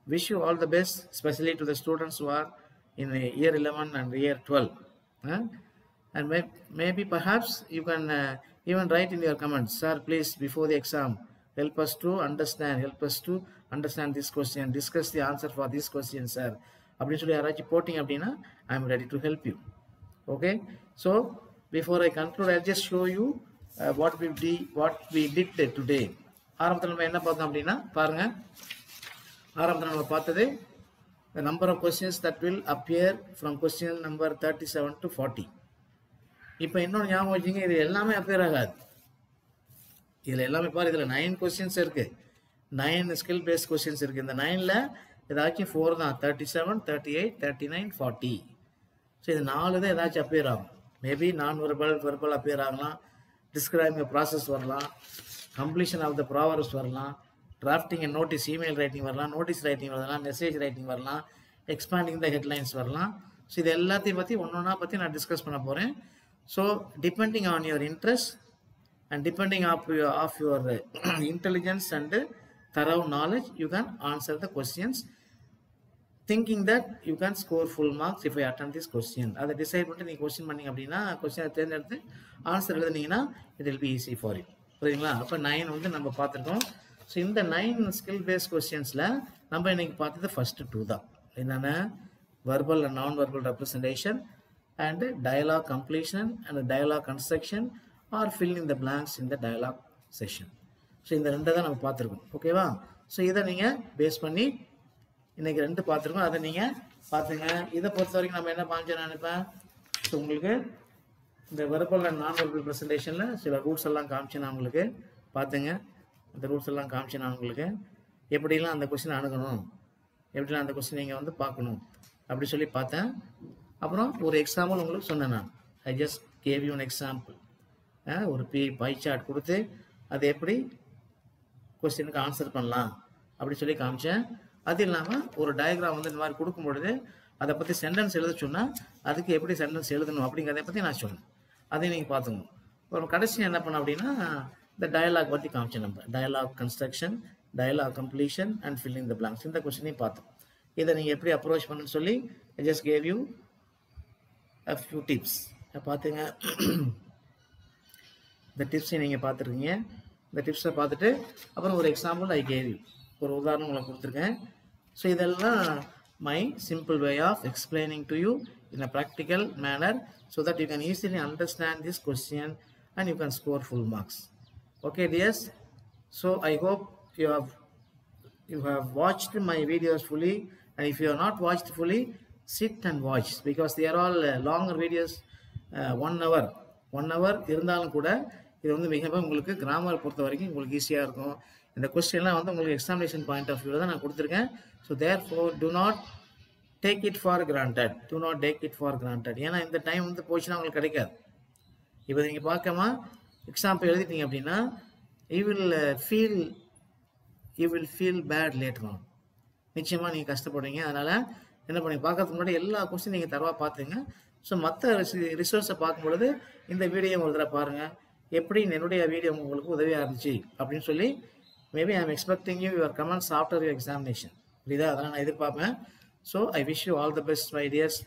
Speaker 1: wish you all the best, especially to the students who are in year 11 and year 12. And maybe perhaps you can even write in your comments, sir please before the exam help us to understand this question, discuss the answer for this question sir அப்படின்னு சொல்லி யாராச்சும் போட்டிங்க அப்படின்னா I am ready to help you. Okay, so before I conclude I just show you what we did today. ஆரம்பத்தில் நம்ம என்ன பார்த்தோம் அப்படின்னா பாருங்கள், ஆரம்பத்தில் நம்ம பார்த்தது the number of questions that will appear from question number 37 to 40. இப்போ இன்னொன்று ஞாபகம் வச்சுங்க, இது எல்லாமே அப்பியர் ஆகாது. இதில் எல்லாமே பாரு, இதில் 9 கொஸ்டின்ஸ் இருக்குது, 9 ஸ்கில் பேஸ்ட் கொஸ்டின்ஸ் இருக்குது. இந்த 9ல் ஏதாச்சும் 4 தான், 37, 38, 39, 40. ஸோ இது 4 தான் ஏதாச்சும் அப்பியர் ஆகும். மேபி நான் வெர்பல் அப்பியர் ஆகலாம், டிஸ்கிரைபிங் ப்ராசஸ் வரலாம், கம்ப்ளீஷன் ஆஃப் த ப்ராவர்ப்ஸ் வரலாம், drafting and notice email writing வரலாம், நோட்டீஸ் ரைட்டிங் வரலாம், மெசேஜ் ரைட்டிங் வரலாம், எக்ஸ்பேண்டிங் த ஹெட்லைன்ஸ் வரலாம். ஸோ இது எல்லாத்தையும் பற்றி ஒன்றா பற்றி நான் டிஸ்கஸ் பண்ண போகிறேன். So depending on your interest and depending of your intelligence and thorough knowledge, you can answer the questions thinking that you can score full marks if I attempt this question. அதை decide பண்ணிட்டு நீங்கள் question பண்ணிங்க அப்படின்னா கொஸ்டினை தேர்ந்தெடுத்து answer எழுதுனீங்கன்னா it will be easy for you. புரியுதுங்களா? அப்போ 9 வந்து நம்ம பார்த்துருக்கோம். ஸோ இந்த 9 ஸ்கில் பேஸ்ட் கொஸ்டின்ஸில் நம்ம இன்னைக்கு பார்த்தது ஃபஸ்ட்டு 2 தான். என்னென்ன? Verbal and non verbal representation and dialogue completion and dialogue construction or filling the blanks in the dialogue session. So இந்த 2 தான் நம்ம பார்த்துருக்கோம். ஓகேவா? ஸோ இதை நீங்கள் பேஸ் பண்ணி இன்றைக்கி 2 பார்த்துருக்கோம், அதை நீங்கள் பார்த்துங்க. இதை பொறுத்த வரைக்கும் நம்ம என்ன பாஞ்சோம் நினைப்பேன். ஸோ உங்களுக்கு இந்த வெர்பல் அண்ட் நான் வெர்பல் ப்ரெசன்டேஷனில் சில ரூல்ஸ் எல்லாம் காமிச்சு நான் உங்களுக்கு பார்த்துங்க. அந்த ரூல்ஸ் எல்லாம் காமிச்சு நான் உங்களுக்கு எப்படிலாம் அந்த கொஸ்டின் அணுகணும், எப்படிலாம் அந்த கொஸ்டின் நீங்கள் வந்து பார்க்கணும் அப்படி சொல்லி பார்த்தேன். அப்புறம் ஒரு எக்ஸாம்பிள் உங்களுக்கு சொன்னேன் நான். ஐ just gave you an example. ஒரு பை சார்ட் கொடுத்து அதை எப்படி கொஸ்டினுக்கு ஆன்சர் பண்ணலாம் அப்படி சொல்லி காமிச்சேன். அது இல்லாமல் ஒரு டயக்ராம் வந்து இந்த மாதிரி கொடுக்கும் பொழுது அதை பற்றி சென்டென்ஸ் எழுத சொன்னால் அதுக்கு எப்படி சென்டென்ஸ் எழுதணும் அப்படிங்கிறத பற்றி நான் சொன்னேன். அதையும் நீங்கள் பார்த்துக்கணும். அப்புறம் கடைசி என்ன பண்ண அப்படின்னா இந்த டயலாக் பற்றி காமிச்சேன். நம்ம dialogue construction, dialogue completion and filling the blanks, இந்த கொஸ்டினையும் பார்த்தோம். இதை நீங்கள் எப்படி அப்ரோச் பண்ணுன்னு சொல்லி I just gave you a few tips. பார்த்துங்க, இந்த டிப்ஸை நீங்கள் பார்த்துருக்கீங்க. இந்த டிப்ஸை பார்த்துட்டு அப்புறம் ஒரு எக்ஸாம்பிள் ஐ கேவ் யூ, ஒரு உதாரணம் உங்களுக்கு கொடுத்துருக்கேன். ஸோ இதெல்லாம் my simple way of explaining to you in a practical manner so that you can easily understand this question and you can score full marks. Okay dears, so I hope you have watched my videos fully, and if you are not watched fully, sit and watch because they are all longer videos, 1 hour இருந்தாலும் கூட இது வந்து மிகவும் உங்களுக்கு grammar பொறுத்த வரைக்கும் உங்களுக்கு ஈஸியாக இருக்கும். இந்த கொஸ்டின்லாம் வந்து உங்களுக்கு எக்ஸாமினேஷன் பாயிண்ட் ஆஃப் வியூவில் தான் நான் கொடுத்துருக்கேன். So therefore do not take it for granted. ஏன்னா இந்த டைம் வந்து போச்சுன்னா உங்களுக்கு கிடைக்காது. இப்போ நீங்கள் பார்க்காம எக்ஸாம்பிள் எழுதிட்டீங்க அப்படின்னா you will feel bad later on. நிச்சயமாக நீங்கள் கஷ்டப்படுவீங்க. அதனால் என்ன பண்ணி பார்க்கறதுக்கு முன்னாடி எல்லா கொஸ்டின் நீங்கள் தரவாக பார்த்துங்க. ஸோ மற்ற ரிசோர்ஸை பார்க்கும்பொழுது இந்த வீடியோ ஒரு தடவை பாருங்கள், எப்படி என்னுடைய வீடியோ உங்களுக்கு உதவியாக இருந்துச்சு அப்படின்னு சொல்லி. Maybe I am expecting your comments after your examination. புரியுதா? அதெல்லாம் நான் எதிர்பார்ப்பேன். So I wish you all the best my dears.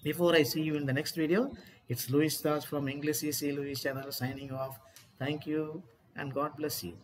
Speaker 1: Before I see you in the next video, it's Louis Das from English Easy Louis channel signing off. Thank you and God bless you.